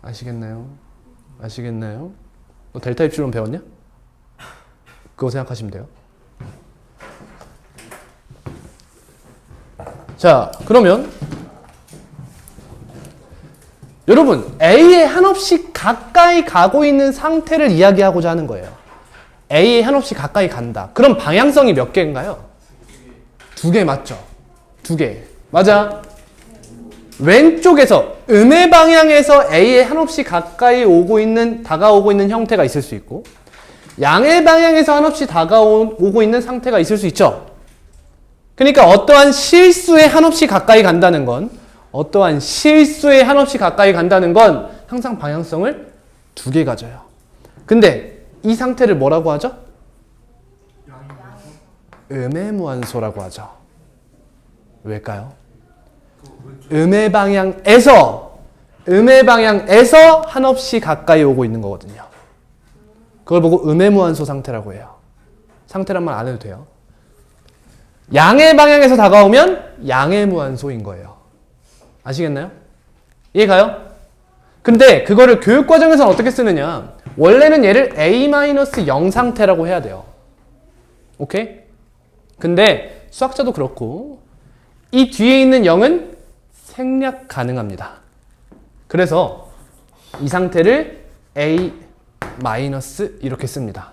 아시겠나요? 아시겠나요? 너 델타 입실론 배웠냐? 그거 생각하시면 돼요. 자, 그러면 여러분 A에 한없이 가까이 가고 있는 상태를 이야기하고자 하는 거예요. A에 한없이 가까이 간다. 그럼 방향성이 몇 개인가요? 2개 맞죠? 2개. 맞아. 왼쪽에서 음의 방향에서 A에 한없이 가까이 다가오고 있는 형태가 있을 수 있고 양의 방향에서 한없이 다가오고 있는 상태가 있을 수 있죠. 그러니까 어떠한 실수에 한없이 가까이 간다는 건 항상 방향성을 2개 가져요. 근데 이 상태를 뭐라고 하죠? 음의 무한소라고 하죠. 왜일까요? 음의 방향에서 한없이 가까이 오고 있는 거거든요. 그걸 보고 음의 무한소 상태라고 해요. 상태란 말 안 해도 돼요. 양의 방향에서 다가오면 양의 무한소인 거예요. 아시겠나요? 이해가요? 근데 그거를 교육과정에서는 어떻게 쓰느냐? 원래는 얘를 A-0 상태라고 해야 돼요. 오케이? 근데 수학자도 그렇고 이 뒤에 있는 0은 생략 가능합니다. 그래서 이 상태를 A- 이렇게 씁니다.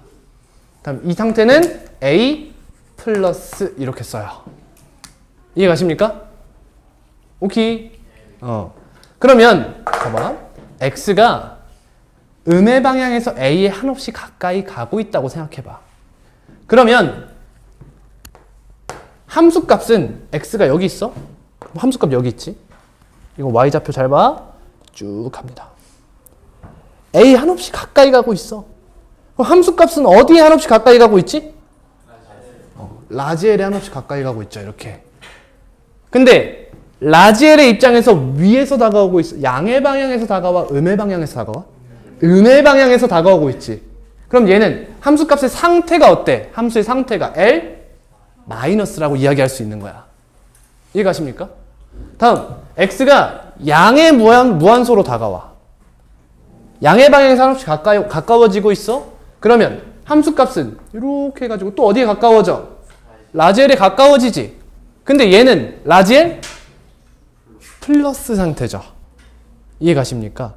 다음 이 상태는 A 플러스 이렇게 써요. 이해 가십니까? 오케이. 그러면 봐봐. X가 음의 방향에서 A에 한없이 가까이 가고 있다고 생각해봐. 그러면 함수값은 X가 여기 있어? 함수값 여기 있지? 이거 Y좌표 잘 봐. 쭉 갑니다. A 한없이 가까이 가고 있어. 그럼 함수값은 어디에 한없이 가까이 가고 있지? 라지 L에 한없이 가까이 가고 있죠. 이렇게. 근데 라지 L의 입장에서 위에서 다가오고 있어. 양의 방향에서 다가와? 음의 방향에서 다가와? 음의 방향에서 다가오고 있지. 그럼 얘는 함수값의 상태가 어때? 함수의 상태가 L 마이너스라고 이야기할 수 있는 거야. 이해가십니까? 다음 X가 양의 무한소로 다가와. 양의 방향에서 한없이 가까워지고 있어? 그러면 함수값은 이렇게 해가지고 또 어디에 가까워져? 라지 L에 가까워지지. 근데 얘는 라지 L 플러스 상태죠. 이해가십니까?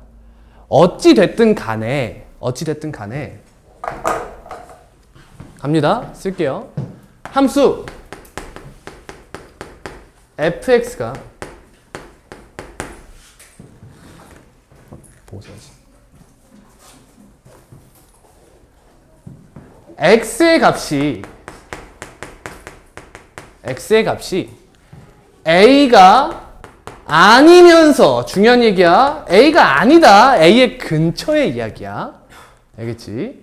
어찌됐든 간에 갑니다. 쓸게요. 함수 fx가 x의 값이 a가 아니면서 중요한 얘기야. A가 아니다. A의 근처의 이야기야. 알겠지?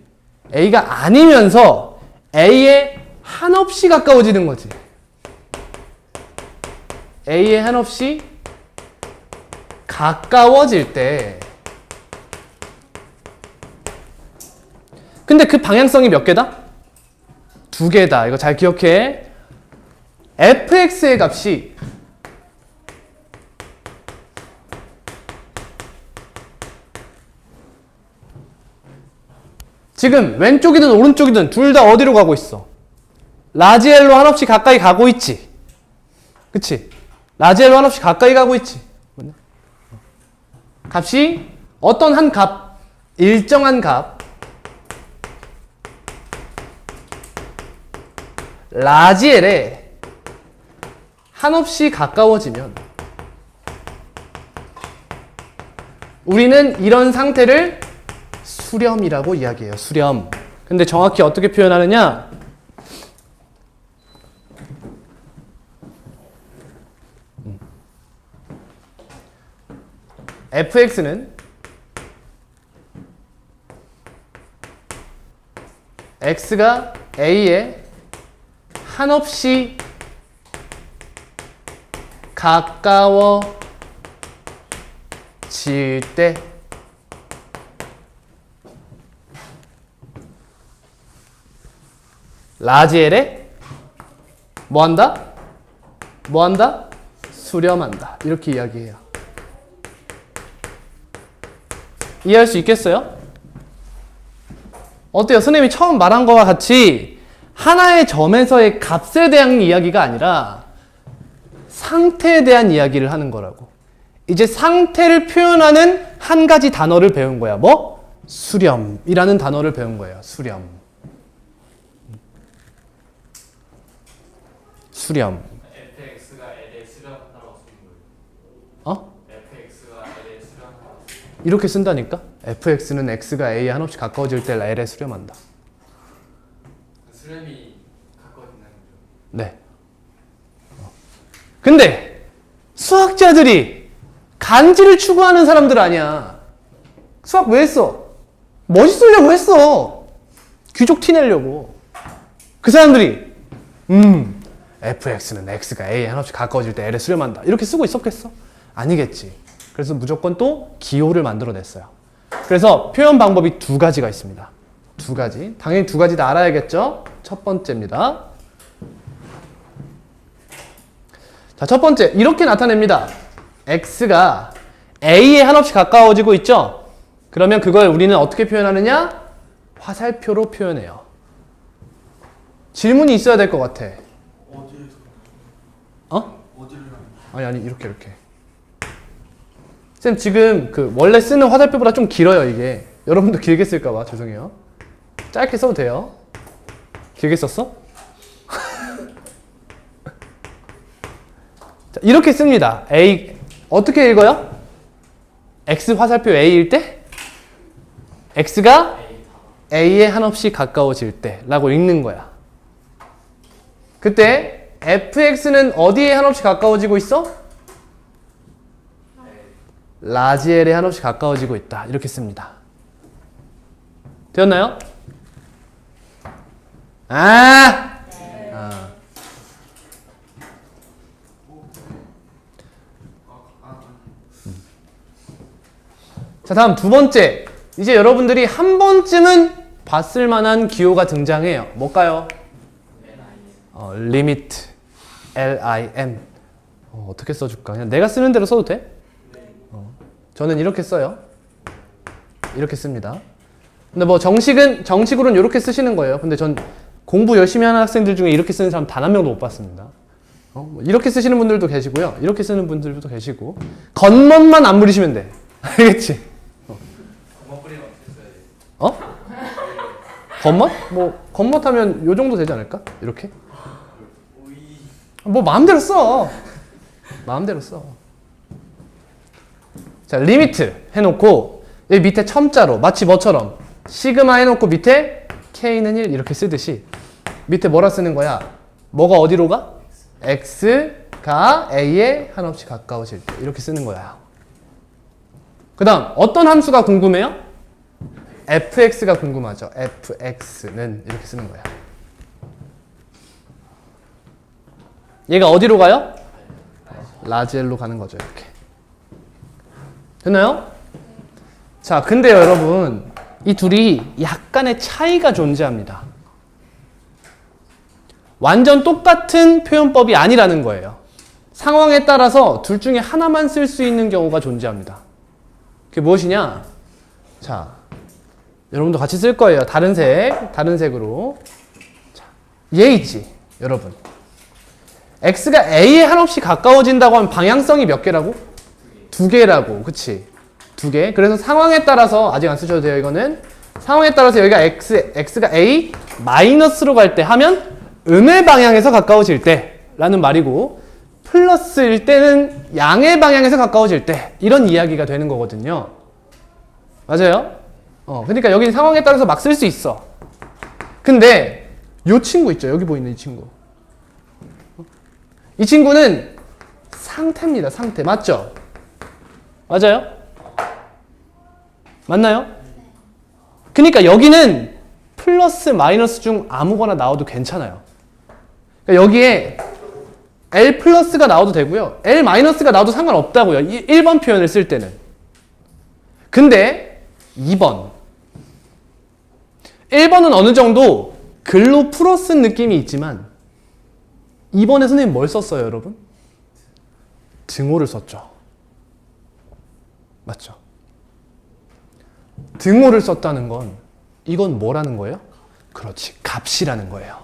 A가 아니면서 A에 한없이 가까워지는 거지. A에 한없이 가까워질 때 근데 그 방향성이 몇 개다? 두 개다. 이거 잘 기억해. fx의 값이 지금 왼쪽이든 오른쪽이든 둘 다 어디로 가고 있어? 라지 L로 한없이 가까이 가고 있지. 그치? 라지 L로 한없이 가까이 가고 있지. 값이 어떤 한 값, 일정한 값, 라지 L에 한없이 가까워지면 우리는 이런 상태를 수렴이라고 이야기해요. 수렴. 근데 정확히 어떻게 표현하느냐? fx는 x가 a에 한없이 가까워질 때 라지 L에 뭐한다? 뭐한다? 수렴한다. 이렇게 이야기해요. 이해할 수 있겠어요? 어때요? 선생님이 처음 말한 거와 같이 하나의 점에서의 값에 대한 이야기가 아니라 상태에 대한 이야기를 하는 거라고. 이제 상태를 표현하는 한 가지 단어를 배운 거야. 뭐? 수렴이라는 단어를 배운 거예요. 수렴. 수렴. fx가 L에 수렴한다고 쓰는 거예요. 어? fx가 L에 수렴한다고. 이렇게 쓴다니까? fx는 x가 a에 한없이 가까워질 때 L에 수렴한다. 수렴이 가까워진다는 거죠. 네. 근데 수학자들이 간지를 추구하는 사람들 아니야. 수학 왜 했어? 멋있으려고 했어. 귀족 티 내려고. 그 사람들이 fx는 x가 a에 한없이 가까워질 때 L에 수렴한다. 이렇게 쓰고 있었겠어? 아니겠지. 그래서 무조건 또 기호를 만들어냈어요. 그래서 표현 방법이 두 가지가 있습니다. 두 가지. 당연히 두 가지 다 알아야겠죠? 첫 번째입니다. 자, 첫 번째. 이렇게 나타냅니다. x가 a에 한없이 가까워지고 있죠? 그러면 그걸 우리는 어떻게 표현하느냐? 화살표로 표현해요. 질문이 있어야 될 것 같아. 어디에서? 어? 어디를 아니 이렇게. 쌤 지금 그 원래 쓰는 화살표보다 좀 길어요 이게. 여러분도 길게 쓸까봐 죄송해요. 짧게 써도 돼요. 길게 썼어? 자, 이렇게 씁니다. A 어떻게 읽어요? X 화살표 A일 때 X가 A에 한없이 가까워질 때 라고 읽는 거야. 그때 fx는 어디에 한없이 가까워지고 있어? 라지 L에 한없이 가까워지고 있다. 이렇게 씁니다. 되었나요? 아! 자, 다음 두 번째. 이제 여러분들이 한 번쯤은 봤을 만한 기호가 등장해요. 뭘까요? 리미트 LIM. 어떻게 써줄까? 그냥 내가 쓰는 대로 써도 돼? 저는 이렇게 써요. 이렇게 씁니다. 근데 뭐 정식으로는 이렇게 쓰시는 거예요. 근데 전 공부 열심히 하는 학생들 중에 이렇게 쓰는 사람 단 한 명도 못 봤습니다. 뭐 이렇게 쓰시는 분들도 계시고요. 이렇게 쓰는 분들도 계시고. 겉멋만 안 부리시면 돼. 알겠지? 겉멋 뿌리면 어떻게 써야 돼? 어? 겉멋? 뭐 겉멋 하면 요 정도 되지 않을까? 이렇게? 뭐 마음대로 써. 마음대로 써. 자, 리미트 해놓고 여기 밑에 첨자로 마치 뭐처럼 시그마 해놓고 밑에 k는 1 이렇게 쓰듯이 밑에 뭐라 쓰는 거야? 뭐가 어디로 가? x 가 a에 한없이 가까워질 때 이렇게 쓰는 거야. 그 다음 어떤 함수가 궁금해요? fx가 궁금하죠. fx는 이렇게 쓰는 거야. 얘가 어디로 가요? 라지엘로 가는 거죠. 이렇게. 됐나요? 자, 근데요, 여러분. 이 둘이 약간의 차이가 존재합니다. 완전 똑같은 표현법이 아니라는 거예요. 상황에 따라서 둘 중에 하나만 쓸 수 있는 경우가 존재합니다. 그게 무엇이냐? 자, 여러분도 같이 쓸 거예요. 다른 색으로. 자, 얘 있지, 여러분. x가 a에 한없이 가까워진다고 하면 방향성이 몇 개라고? 두 개라고, 그치? 두 개. 그래서 상황에 따라서, 아직 안 쓰셔도 돼요, 이거는. 상황에 따라서 여기가 x가 a 마이너스로 갈 때 하면 음의 방향에서 가까워질 때 라는 말이고, 플러스일 때는 양의 방향에서 가까워질 때, 이런 이야기가 되는 거거든요. 맞아요? 그러니까 여기 상황에 따라서 막 쓸 수 있어. 근데 요 친구 있죠, 여기 보이는 이 친구. 이 친구는 상태입니다. 상태. 맞죠? 맞아요? 맞나요? 그러니까 여기는 플러스 마이너스 중 아무거나 나와도 괜찮아요. 그러니까 여기에 L 플러스가 나와도 되고요. L 마이너스가 나와도 상관없다고요. 1번 표현을 쓸 때는. 근데 2번. 1번은 어느 정도 글로 풀어 쓴 느낌이 있지만 2번에 선생님 뭘 썼어요, 여러분? 등호를 썼죠. 맞죠? 등호를 썼다는 건 이건 뭐라는 거예요? 그렇지, 값이라는 거예요.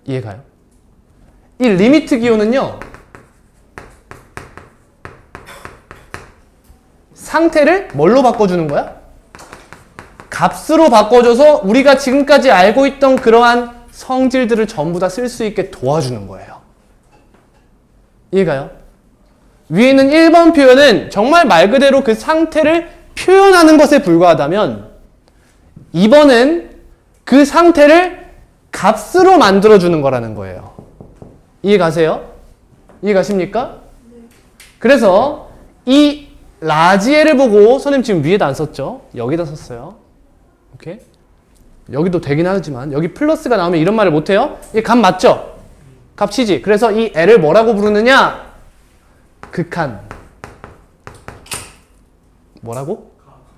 이해가요? 이 리미트 기호는요, 상태를 뭘로 바꿔주는 거야? 값으로 바꿔줘서 우리가 지금까지 알고 있던 그러한 성질들을 전부 다 쓸 수 있게 도와주는 거예요. 이해가요? 위에 있는 1번 표현은 정말 말 그대로 그 상태를 표현하는 것에 불과하다면 2번은 그 상태를 값으로 만들어주는 거라는 거예요. 이해가세요? 이해가십니까? 네. 그래서 이 라지엘을 보고 선생님 지금 위에다 안 썼죠? 여기다 썼어요. 오케이? 여기도 되긴 하지만 여기 플러스가 나오면 이런 말을 못해요? 이 값 맞죠? 값이지. 그래서 이 L을 뭐라고 부르느냐? 극한. 뭐라고?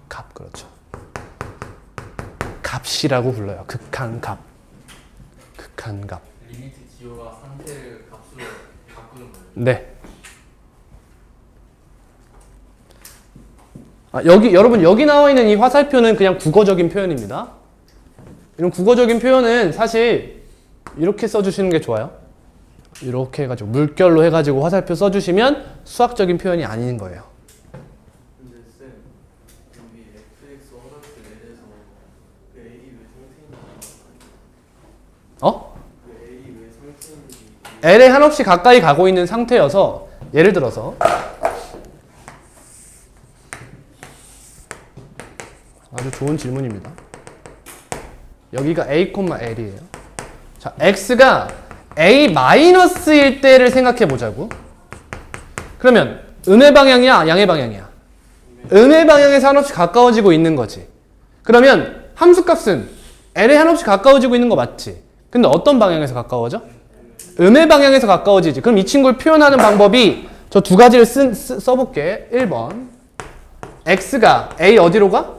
값. 그렇죠. 값이라고 불러요. 극한 값. 극한 값. 리미트 기호가 상태를 값으로 바꾸는 거예요. 네. 여러분 여기 나와 있는 이 화살표는 그냥 국어적인 표현입니다. 이런 국어적인 표현은 사실 이렇게 써주시는 게 좋아요. 이렇게 해가지고 물결로 해가지고 화살표 써주시면 수학적인 표현이 아닌 거예요. 근데 쌤, 여기 fx 화살표 내려서 그 a 왜 상태인지 그 a 왜 상태인지 L에 한없이 가까이 가고 있는 상태여서 예를 들어서 아주 좋은 질문입니다. 여기가 a,l이에요. 자, x가 a-일 때를 생각해 보자고. 그러면 음의 방향이야, 양의 방향이야? 음의 방향에서 한없이 가까워지고 있는 거지. 그러면 함수값은 l에 한없이 가까워지고 있는 거 맞지? 근데 어떤 방향에서 가까워져? 음의 방향에서 가까워지지. 그럼 이 친구를 표현하는 방법이 저 두 가지를 써볼게. 1번. x가 a 어디로 가?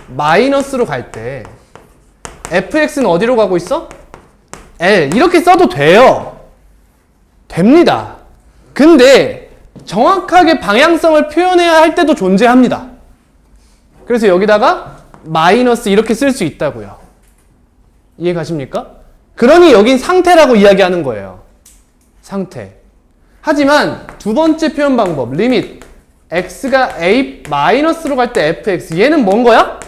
마이너스로 갈 때 fx는 어디로 가고 있어? L. 이렇게 써도 돼요. 됩니다. 근데 정확하게 방향성을 표현해야 할 때도 존재합니다. 그래서 여기다가 마이너스 이렇게 쓸 수 있다고요. 이해 가십니까? 그러니 여긴 상태라고 이야기하는 거예요. 상태. 하지만 두 번째 표현 방법, 리밋. x가 a 마이너스로 갈 때 fx. 얘는 뭔 거야?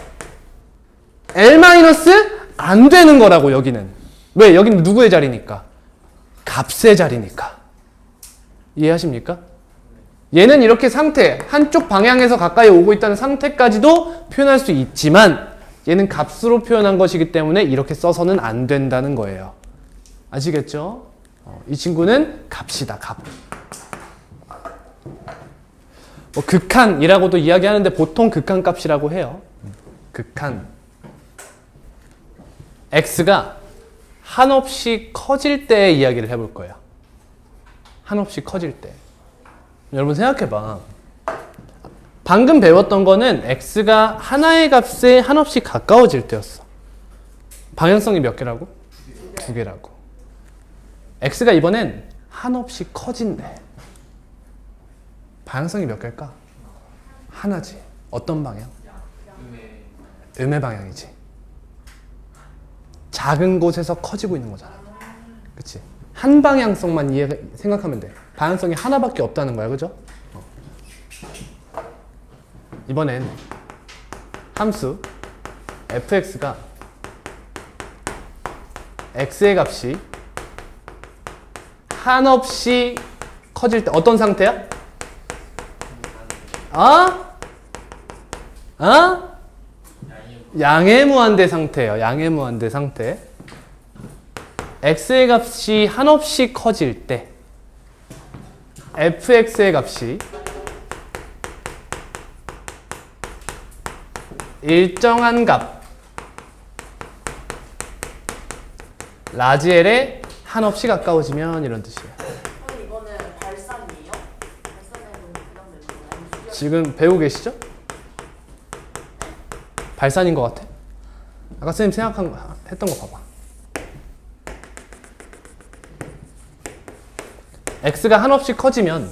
L 마이너스 안 되는 거라고, 여기는. 왜? 여기는 누구의 자리니까? 값의 자리니까. 이해하십니까? 얘는 이렇게 상태, 한쪽 방향에서 가까이 오고 있다는 상태까지도 표현할 수 있지만 얘는 값으로 표현한 것이기 때문에 이렇게 써서는 안 된다는 거예요. 아시겠죠? 이 친구는 값이다. 값. 뭐 극한이라고도 이야기하는데 보통 극한값이라고 해요. 극한. x가 한없이 커질 때 이야기를 해볼 거예요. 한없이 커질 때. 여러분 생각해봐. 방금 배웠던 거는 x가 하나의 값에 한없이 가까워질 때였어. 방향성이 몇 개라고? 두 개라고. x가 이번엔 한없이 커진대. 방향성이 몇 개일까? 하나지. 어떤 방향? 음의 방향이지. 작은 곳에서 커지고 있는 거잖아. 그치? 한 방향성만 생각하면 돼. 방향성이 하나밖에 없다는 거야. 그죠? 이번엔 함수 fx가 x의 값이 한없이 커질 때 어떤 상태야? 양의 무한대 상태예요. 양의 무한대 상태. x의 값이 한없이 커질 때 fx의 값이 일정한 값 라지 L에 한없이 가까워지면 이런 뜻이에요. 그럼 이거는 발산이에요? 발산에 너무 부담되는 거예요? 지금 배우고 계시죠? 발산인 것 같아? 아까 선생님 했던 거 봐봐. x가 한없이 커지면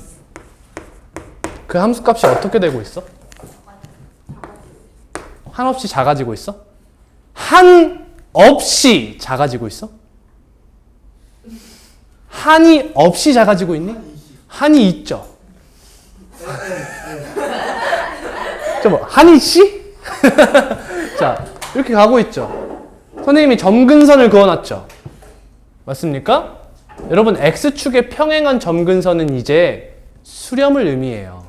그 함수값이 어떻게 되고 있어? 한없이 작아지고 있어? 한없이 작아지고 있어? 한이 없이 작아지고 있니? 한이 있죠. 한이 씨? 자, 이렇게 가고 있죠. 선생님이 점근선을 그어놨죠. 맞습니까? 여러분 x축의 평행한 점근선은 이제 수렴을 의미해요.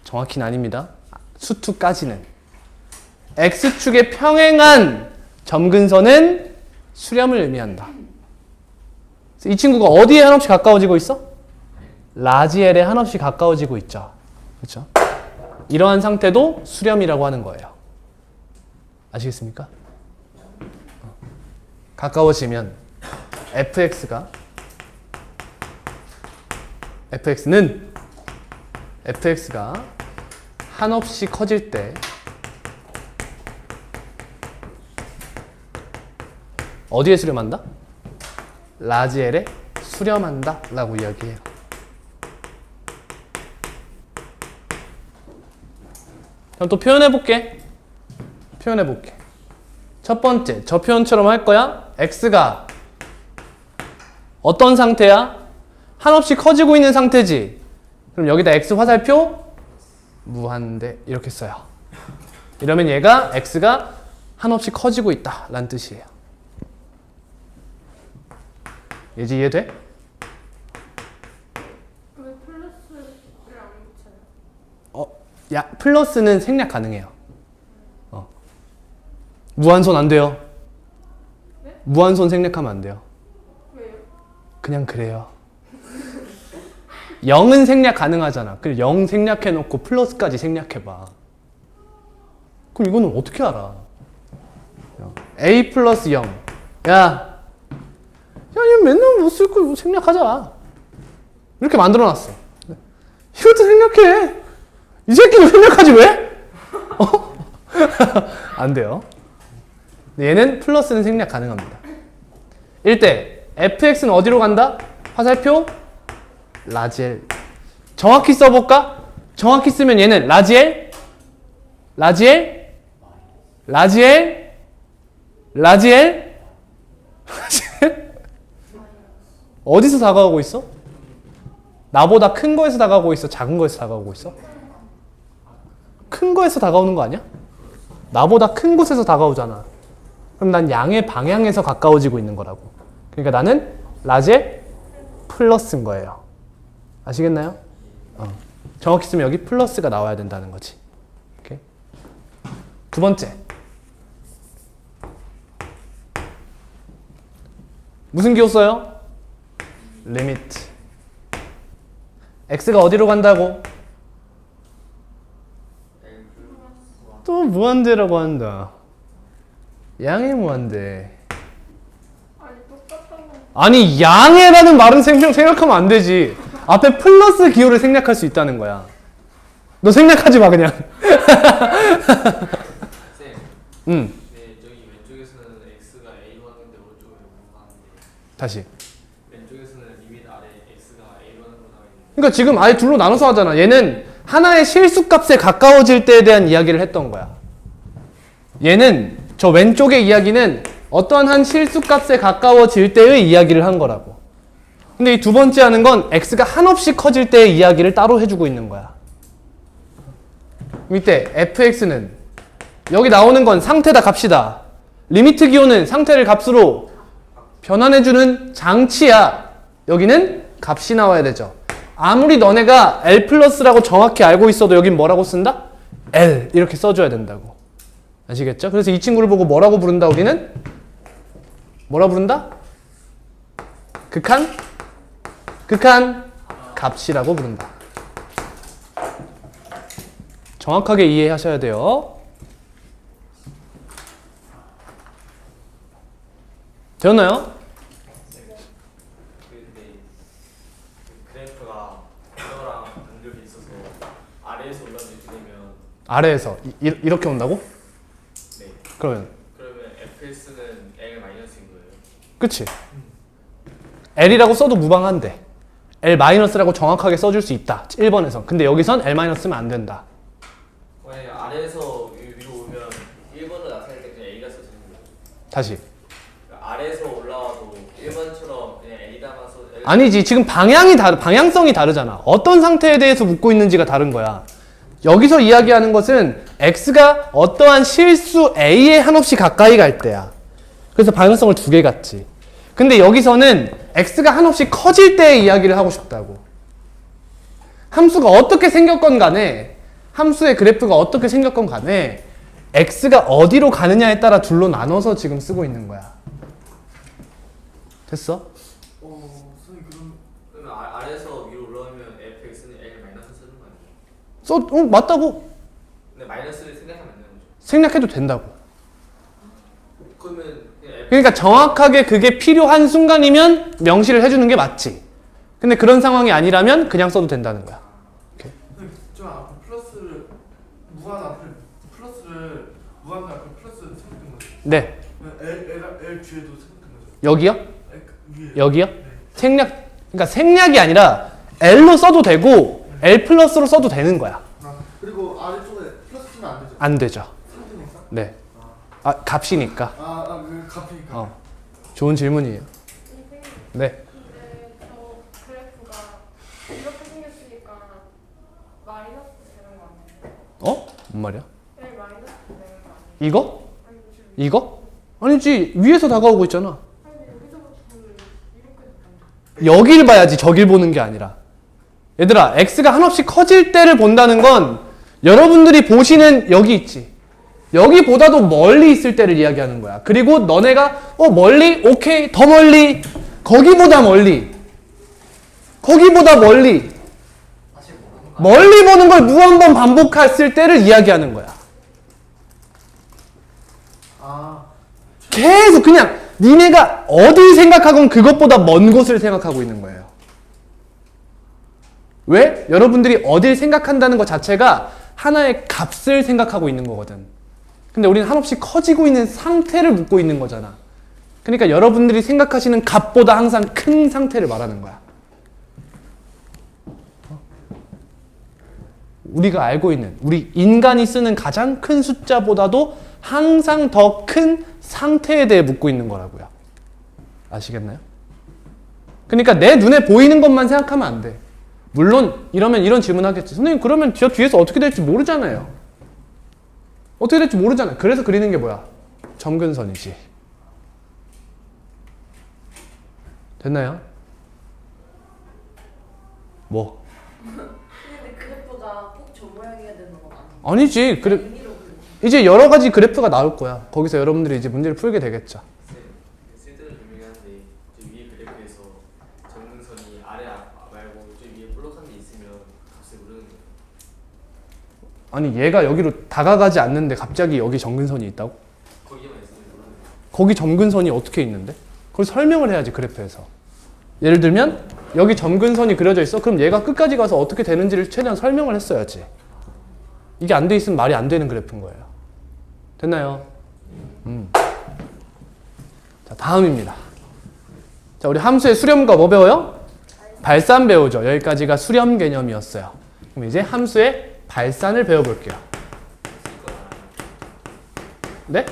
정확히는 아닙니다. 수투까지는. x축의 평행한 점근선은 수렴을 의미한다. 이 친구가 어디에 한없이 가까워지고 있어? 라지 L에 한없이 가까워지고 있죠. 그렇죠? 이러한 상태도 수렴이라고 하는 거예요. 아시겠습니까? 가까워지면 fx가 한없이 커질 때 어디에 수렴한다? 라지 L에 수렴한다 라고 이야기해요. 그럼 또 표현해볼게. 첫 번째, 저 표현처럼 할 거야. x가 어떤 상태야? 한없이 커지고 있는 상태지. 그럼 여기다 x 화살표 무한대 이렇게 써요. 이러면 얘가 x가 한없이 커지고 있다 라는 뜻이에요. 예지 이해돼? 왜 플러스를 안 붙여요? 야, 플러스는 생략 가능해요. 무한선 안 돼요. 네? 무한선 생략하면 안 돼요. 왜요? 그냥 그래요. 0은 생략 가능하잖아. 그럼 0 생략해놓고 플러스까지 생략해봐. 그럼 이거는 어떻게 알아? a 플러스 0. 야, 얘 맨날 못 쓸 거 이거 생략하자. 이렇게 만들어놨어. 이것도 생략해. 이 새끼도 생략하지 왜? 안 돼요. 얘는 플러스는 생략 가능합니다. 일대 fx는 어디로 간다? 화살표 라지 L. 정확히 써볼까? 정확히 쓰면 얘는 라지 L, 라지 L, 라지 L, 라지 L, 어디서 다가오고 있어? 나보다 큰 거에서 다가오고 있어? 작은 거에서 다가오고 있어? 큰 거에서 다가오는 거 아니야? 나보다 큰 곳에서 다가오잖아. 그럼 난 양의 방향에서 가까워지고 있는 거라고. 그러니까 나는 라지 플러스인 거예요. 아시겠나요? 정확히 쓰면 여기 플러스가 나와야 된다는 거지. 오케이? 두 번째. 무슨 기호 써요? 리미트 x가 어디로 간다고? 또 무한대라고 한다. 양의 무한대. 아니 똑같다고. 아니 양해라는 말은 생각하면 안 되지. 앞에 플러스 기호를 생략할 수 있다는 거야. 너 생략하지 마 그냥. 쌤, 응. 네, 저기 왼쪽에서는 x가 a로 하는데 오른쪽은 0로 하는데 다시. 왼쪽에서는 리밋 아래 x가 a로 하는 거 나와 있는데 그러니까 지금 아예 둘로 나눠서 하잖아. 얘는 하나의 실수값에 가까워질 때에 대한 이야기를 했던 거야. 얘는 저 왼쪽의 이야기는 어떤 한 실수값에 가까워질 때의 이야기를 한 거라고. 근데 이 두 번째 하는 건 x가 한없이 커질 때의 이야기를 따로 해주고 있는 거야. 밑에 fx는 여기 나오는 건 상태다 값이다. 리미트 기호는 상태를 값으로 변환해주는 장치야. 여기는 값이 나와야 되죠. 아무리 너네가 L 플러스라고 정확히 알고 있어도 여긴 뭐라고 쓴다? L 이렇게 써줘야 된다고. 아시겠죠? 그래서 이 친구를 보고 뭐라고 부른다 우리는? 뭐라 부른다? 극한 값이라고 부른다. 정확하게 이해하셔야 돼요. 되었나요? 근데 그 그래프가 이거랑 간격이 있어서 아래에서 올라오면 이렇게 되면 아래에서 이렇게 온다고? 네 그러면 그러면 fs는 l 마이너스인 거예요. 그치? L이라고 써도 무방한데 L 마이너스라고 정확하게 써줄 수 있다. 1번에서. 근데 여기선 L 마이너스면 안 된다. 만약에 아래에서 위로 오면 1번으로 나타낼 때 그냥 a가 써지는 거예요. 다시. 그러니까 아래에서 올라와도 1번처럼 그냥 l 담아서 L 아니지. 지금 방향성이 다르잖아. 어떤 상태에 대해서 묻고 있는지가 다른 거야. 여기서 이야기하는 것은 X가 어떠한 실수 A에 한없이 가까이 갈 때야. 그래서 방향성을 두 개 갖지. 근데 여기서는 X가 한없이 커질 때의 이야기를 하고 싶다고. 함수가 어떻게 생겼건 간에, 함수의 그래프가 어떻게 생겼건 간에 X가 어디로 가느냐에 따라 둘로 나눠서 지금 쓰고 있는 거야. 됐어? 선생님 그러면 아래에서 위로 올라오면 fx는 l 마이너스 쓰는 거 아니에요? 맞다고. 근데 마이너스를 생각하면 안 되는 거죠. 생략해도 된다고. 그러면 그냥 f 그러니까 정확하게 그게 필요한 순간이면 명시를 해주는 게 맞지. 근데 그런 상황이 아니라면 그냥 써도 된다는 거야. 선생님 저 앞에 플러스를 무한 앞에 플러스를 무한 앞에 플러스 생각된 거죠. 네. L 뒤에도 생각된 거죠. 여기요? 위에. 여기요? 네. 그러니까 생략이 아니라 L로 써도 되고 L 플러스로 써도 되는 거야. 그리고 아래쪽에 플러스 쓰면 안 되죠. 안 되죠. 상태니까. 네. 값이니까. 그 값이니까. 좋은 질문이에요. 선생님, 네. 근데 저 그래프가 이렇게 생겼으니까 마이너스 되는 거 아니에요? 뭔 말이야? L 마이너스 되는 거 아니에요? 이거? 아니 지금 이거? 아니지. 위에서 다가오고 있잖아. 아니 여기서부터 이렇게 된다. 여길 봐야지 저길 보는 게 아니라. 얘들아, x가 한없이 커질 때를 본다는 건 여러분들이 보시는 여기 있지. 여기보다도 멀리 있을 때를 이야기하는 거야. 그리고 너네가 멀리? 오케이. 더 멀리. 거기보다 멀리. 거기보다 멀리. 사실 모르는 거 멀리 보는 걸 무한번 반복했을 때를 이야기하는 거야. 계속 그냥 니네가 어딜 생각하건 그것보다 먼 곳을 생각하고 있는 거예요. 왜? 여러분들이 어딜 생각한다는 것 자체가 하나의 값을 생각하고 있는 거거든. 근데 우리는 한없이 커지고 있는 상태를 묻고 있는 거잖아. 그러니까 여러분들이 생각하시는 값보다 항상 큰 상태를 말하는 거야. 우리가 알고 있는, 우리 인간이 쓰는 가장 큰 숫자보다도 항상 더 큰 상태에 대해 묻고 있는 거라고요. 아시겠나요? 그러니까 내 눈에 보이는 것만 생각하면 안 돼. 물론 이러면 이런 질문 하겠지. 선생님 그러면 저 뒤에서 어떻게 될지 모르잖아요. 어떻게 될지 모르잖아요. 그래서 그리는 게 뭐야? 점근선이지. 됐나요? 뭐? 근데 그래프가 꼭 저 모양이어야 되는 건 아니에요? 아니지. 그래, 의미로 그리는 이제 여러 가지 그래프가 나올 거야. 거기서 여러분들이 이제 문제를 풀게 되겠죠. 쓸데는 유명한데 위에 그래프에서 점근선이 아니 얘가 여기로 다가가지 않는데 갑자기 여기 점근선이 있다고? 거기만 있으면 모르는 거기 점근선이 어떻게 있는데? 그걸 설명을 해야지 그래프에서. 예를 들면 여기 점근선이 그려져 있어. 그럼 얘가 끝까지 가서 어떻게 되는지를 최대한 설명을 했어야지. 이게 안 돼 있으면 말이 안 되는 그래프인 거예요. 됐나요? 자, 다음입니다. 자, 우리 함수의 수렴과 뭐 배워요? 발산 배우죠. 여기까지가 수렴 개념이었어요. 그럼 이제 함수의 발산을 배워볼게요. 네?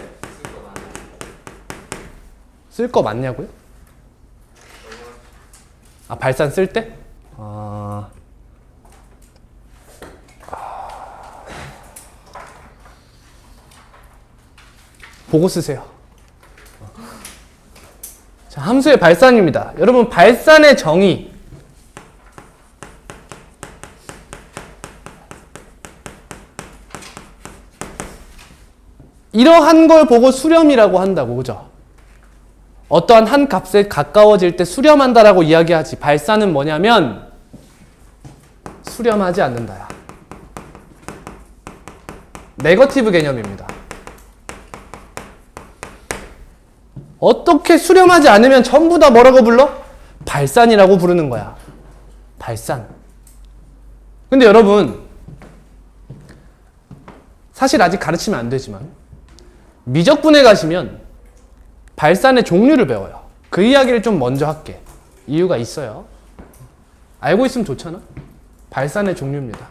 쓸 거 맞냐고요? 아, 발산 쓸 때? 보고 쓰세요. 자, 함수의 발산입니다. 여러분, 발산의 정의. 이러한 걸 보고 수렴이라고 한다고, 그죠? 어떠한 한 값에 가까워질 때 수렴한다라고 이야기하지. 발산은 뭐냐면 수렴하지 않는다야. 네거티브 개념입니다. 어떻게 수렴하지 않으면 전부 다 뭐라고 불러? 발산이라고 부르는 거야. 발산. 근데 여러분, 사실 아직 가르치면 안 되지만 미적분에 가시면 발산의 종류를 배워요. 그 이야기를 좀 먼저 할게. 이유가 있어요. 알고 있으면 좋잖아. 발산의 종류입니다.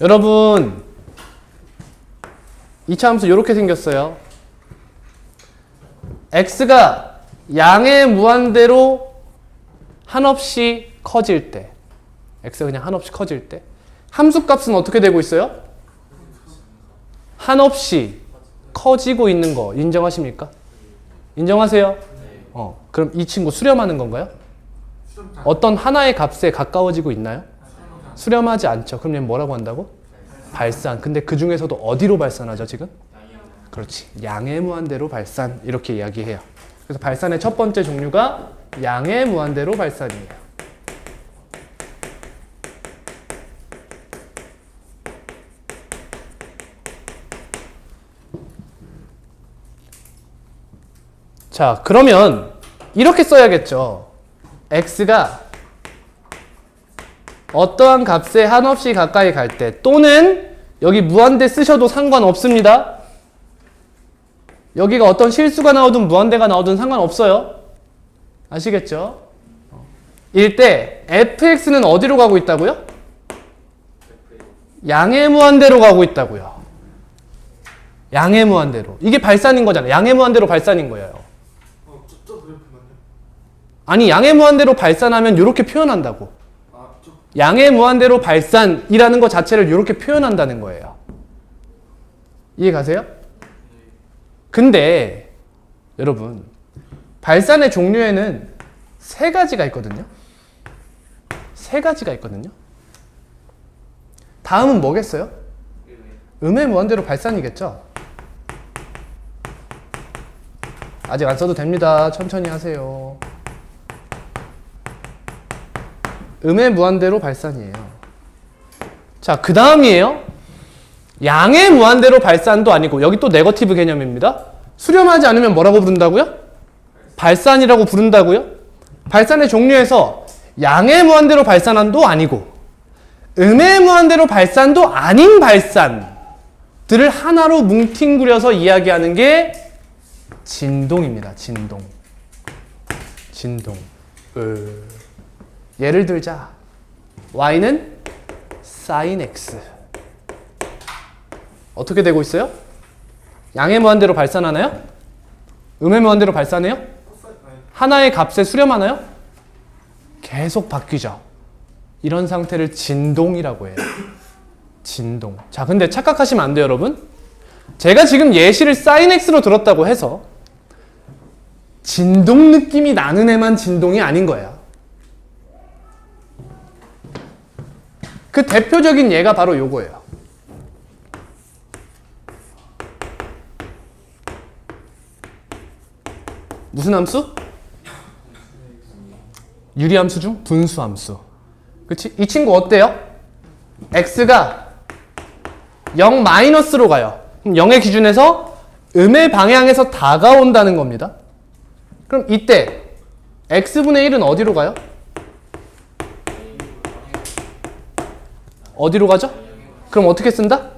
여러분, 2차 함수 이렇게 생겼어요. x가 양의 무한대로 한없이 커질 때, x가 그냥 한없이 커질 때 함수값은 어떻게 되고 있어요? 한없이 커지고 있는 거 인정하십니까? 인정하세요? 그럼 이 친구 수렴하는 건가요? 어떤 하나의 값에 가까워지고 있나요? 수렴하지 않죠. 그럼 얘는 뭐라고 한다고? 발산. 근데 그 중에서도 어디로 발산하죠, 지금? 그렇지. 양의 무한대로 발산. 이렇게 이야기해요. 그래서 발산의 첫 번째 종류가 양의 무한대로 발산이에요. 자, 그러면 이렇게 써야겠죠. x가 어떠한 값에 한없이 가까이 갈 때 또는 여기 무한대 쓰셔도 상관없습니다. 여기가 어떤 실수가 나오든 무한대가 나오든 상관없어요. 아시겠죠? 일 때 fx는 어디로 가고 있다고요? 양의 무한대로 가고 있다고요. 양의 무한대로. 이게 발산인 거잖아요. 양의 무한대로 발산인 거예요. 저 그래프만요? 아니, 양의 무한대로 발산하면 이렇게 표현한다고. 양의 무한대로 발산이라는 것 자체를 이렇게 표현한다는 거예요. 이해 가세요? 근데 여러분, 발산의 종류에는 세 가지가 있거든요. 세 가지가 있거든요. 다음은 뭐겠어요? 음의 무한대로 발산이겠죠? 아직 안 써도 됩니다. 천천히 하세요. 음의 무한대로 발산이에요. 자, 그 다음이에요. 양의 무한대로 발산도 아니고, 여기 또 네거티브 개념입니다. 수렴하지 않으면 뭐라고 부른다고요? 발산이라고 부른다고요? 발산의 종류에서 양의 무한대로 발산도 아니고 음의 무한대로 발산도 아닌 발산들을 하나로 뭉팅그려서 이야기하는 게 진동입니다. 진동. 예를 들자. y는 sin x. 어떻게 되고 있어요? 양의 무한대로 발산하나요? 음의 무한대로 발산해요? 하나의 값에 수렴하나요? 계속 바뀌죠. 이런 상태를 진동이라고 해요. 진동. 자, 근데 착각하시면 안 돼요, 여러분. 제가 지금 예시를 sin x로 들었다고 해서 진동 느낌이 나는 애만 진동이 아닌 거예요. 그 대표적인 예가 바로 요거예요. 무슨 함수? 유리함수 중 분수함수. 그치? 이 친구 어때요? x가 0 마이너스로 가요. 그럼 0의 기준에서 음의 방향에서 다가온다는 겁니다. 그럼 이때 x분의 1은 어디로 가요? 어디로 가죠? 그럼 어떻게 쓴다?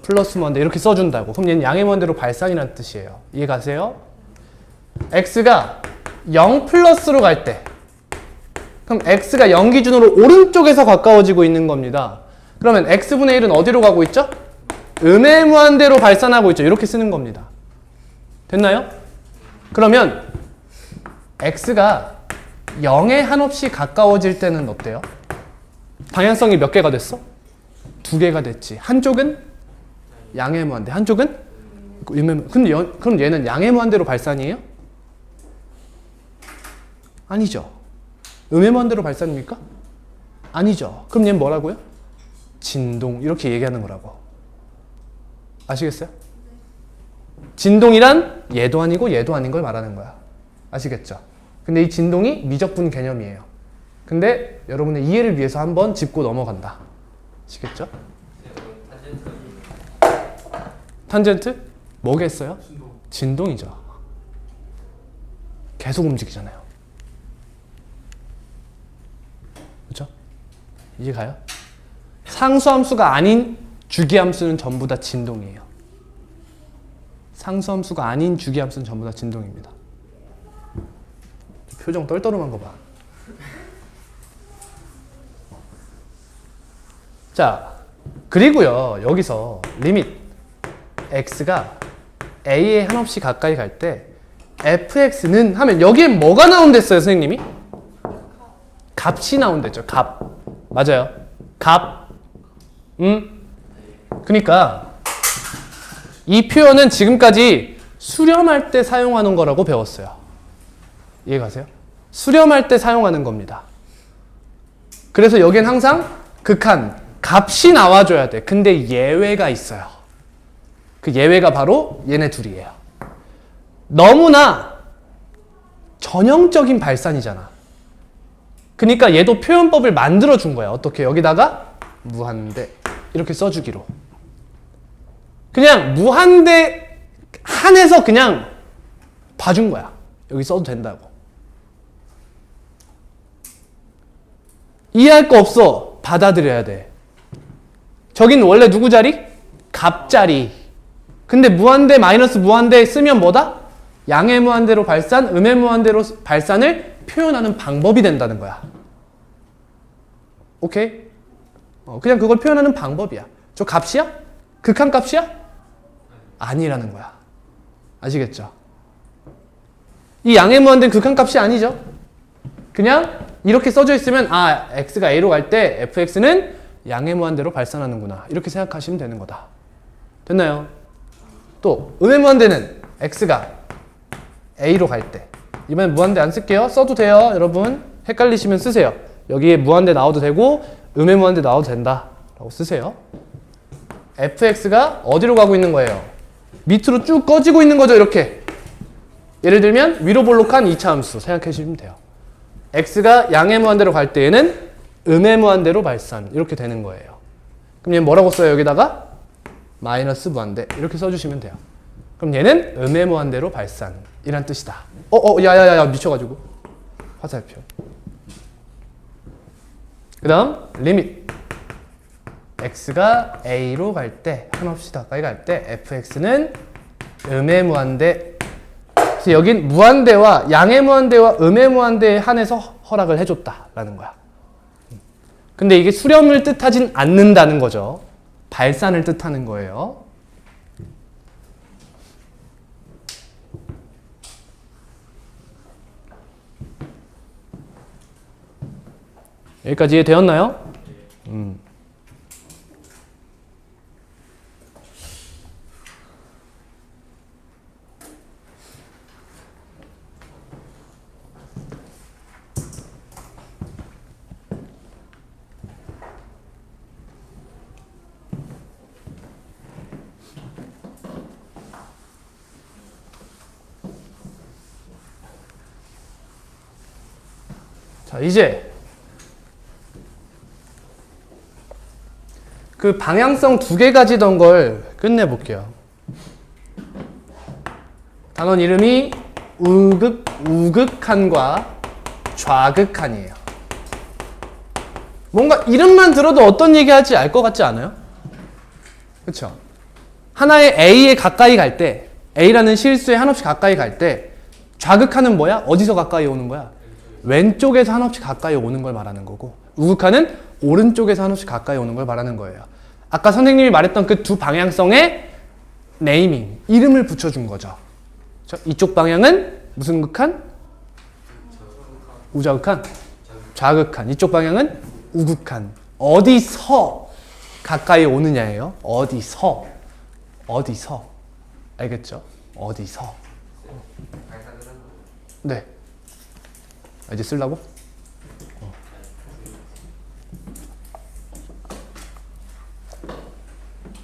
플러스 무한대 이렇게 써준다고. 그럼 얘는 양의 무한대로 발산이라는 뜻이에요. 이해 가세요? x가 0 플러스로 갈 때 그럼 x가 0 기준으로 오른쪽에서 가까워지고 있는 겁니다. 그러면 x분의 1은 어디로 가고 있죠? 음의 무한대로 발산하고 있죠. 이렇게 쓰는 겁니다. 됐나요? 그러면 x가 0에 한없이 가까워질 때는 어때요? 방향성이 몇 개가 됐어? 2개가 됐지. 한쪽은 양의 무한대, 한쪽은 음의 무한대. 그럼 얘는 양의 무한대로 발산이에요? 아니죠. 음의 무한대로 발산입니까? 아니죠. 그럼 얘는 뭐라고요? 진동 이렇게 얘기하는 거라고. 아시겠어요? 진동이란 얘도 아니고 얘도 아닌 걸 말하는 거야. 아시겠죠? 근데 이 진동이 미적분 개념이에요. 근데 여러분의 이해를 위해서 한번 짚고 넘어간다. 아시겠죠? 탄젠트? 뭐겠어요? 진동이죠. 계속 움직이잖아요. 그렇죠? 이해 가요? 상수함수가 아닌 주기함수는 전부 다 진동이에요. 상수함수가 아닌 주기함수는 전부 다 진동입니다. 표정 떨떠름한 거 봐. 자, 그리고요, 여기서 리밋 x가 a에 한없이 가까이 갈 때 fx는 하면 여기에 뭐가 나온댔어요, 선생님이? 값이 나온댔죠. 값. 맞아요. 값. 그러니까 이 표현은 지금까지 수렴할 때 사용하는 거라고 배웠어요. 이해가세요? 수렴할 때 사용하는 겁니다. 그래서 여기엔 항상 극한, 값이 나와줘야 돼. 근데 예외가 있어요. 그 예외가 바로 얘네 둘이에요. 너무나 전형적인 발산이잖아. 그러니까 얘도 표현법을 만들어준 거야. 어떻게? 여기다가 무한대 이렇게 써주기로. 그냥 무한대 한에서 그냥 봐준 거야. 여기 써도 된다고. 이해할 거 없어. 받아들여야 돼. 저긴 원래 누구 자리? 값 자리. 근데 무한대 마이너스 무한대 쓰면 뭐다? 양의 무한대로 발산, 음의 무한대로 발산을 표현하는 방법이 된다는 거야. 오케이? 그냥 그걸 표현하는 방법이야. 저 값이야? 극한 값이야? 아니라는 거야. 아시겠죠? 이 양의 무한대는 극한 값이 아니죠. 그냥 이렇게 써져 있으면 아, x가 a로 갈 때 fx는 양의 무한대로 발산하는구나. 이렇게 생각하시면 되는 거다. 됐나요? 또 음의 무한대는 x가 a로 갈 때 이번엔 무한대 안 쓸게요. 써도 돼요. 여러분 헷갈리시면 쓰세요. 여기에 무한대 나와도 되고 음의 무한대 나와도 된다 라고 쓰세요. fx가 어디로 가고 있는 거예요? 밑으로 쭉 꺼지고 있는 거죠. 이렇게. 예를 들면 위로 볼록한 2차 함수 생각해 주시면 돼요. x가 양의 무한대로 갈 때에는 음의 무한대로 발산 이렇게 되는 거예요. 그럼 얘는 뭐라고 써요? 여기다가 마이너스 무한대 이렇게 써주시면 돼요. 그럼 얘는 음의 무한대로 발산이란 뜻이다. 야야야 미쳐가지고 화살표. 그 다음 리밋 x가 a로 갈 때 한없이 가까이 갈 때 fx는 음의 무한대. 그래서 여긴 무한대와 양의 무한대와 음의 무한대에 한해서 허락을 해줬다라는 거야. 근데 이게 수렴을 뜻하진 않는다는 거죠. 발산을 뜻하는 거예요. 여기까지 이해되었나요? 자, 이제 그 방향성 두 개 가지던 걸 끝내볼게요. 단원 이름이 우극한과 좌극한이에요. 뭔가 이름만 들어도 어떤 얘기할지 알 것 같지 않아요? 그렇죠? 하나의 A에 가까이 갈 때, A라는 실수에 한없이 가까이 갈 때 좌극한은 뭐야? 어디서 가까이 오는 거야? 왼쪽에서 한없이 가까이 오는 걸 말하는 거고, 우극한은 오른쪽에서 한없이 가까이 오는 걸 말하는 거예요. 아까 선생님이 말했던 그 두 방향성에 네이밍, 이름을 붙여준 거죠. 이쪽 방향은 무슨 극한? 우좌극한? 좌극한. 이쪽 방향은 우극한. 어디서 가까이 오느냐예요. 어디서. 알겠죠? 어디서. 네. 이제 쓰려고?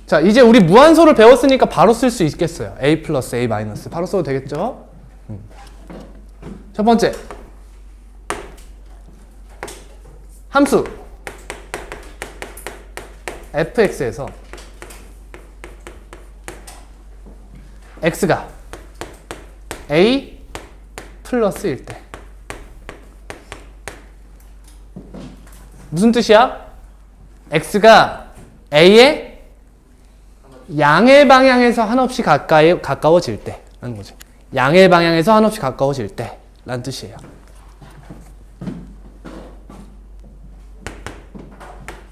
자, 이제 우리 무한소를 배웠으니까 바로 쓸 수 있겠어요. a 플러스 a 마이너스. 바로 써도 되겠죠? 첫 번째. 함수 fx에서 x가 a 플러스일 때 무슨 뜻이야? x가 a의 양의 방향에서 한없이 가까워질 때 라는 거지. 양의 방향에서 한없이 가까워질 때 라는 뜻이에요.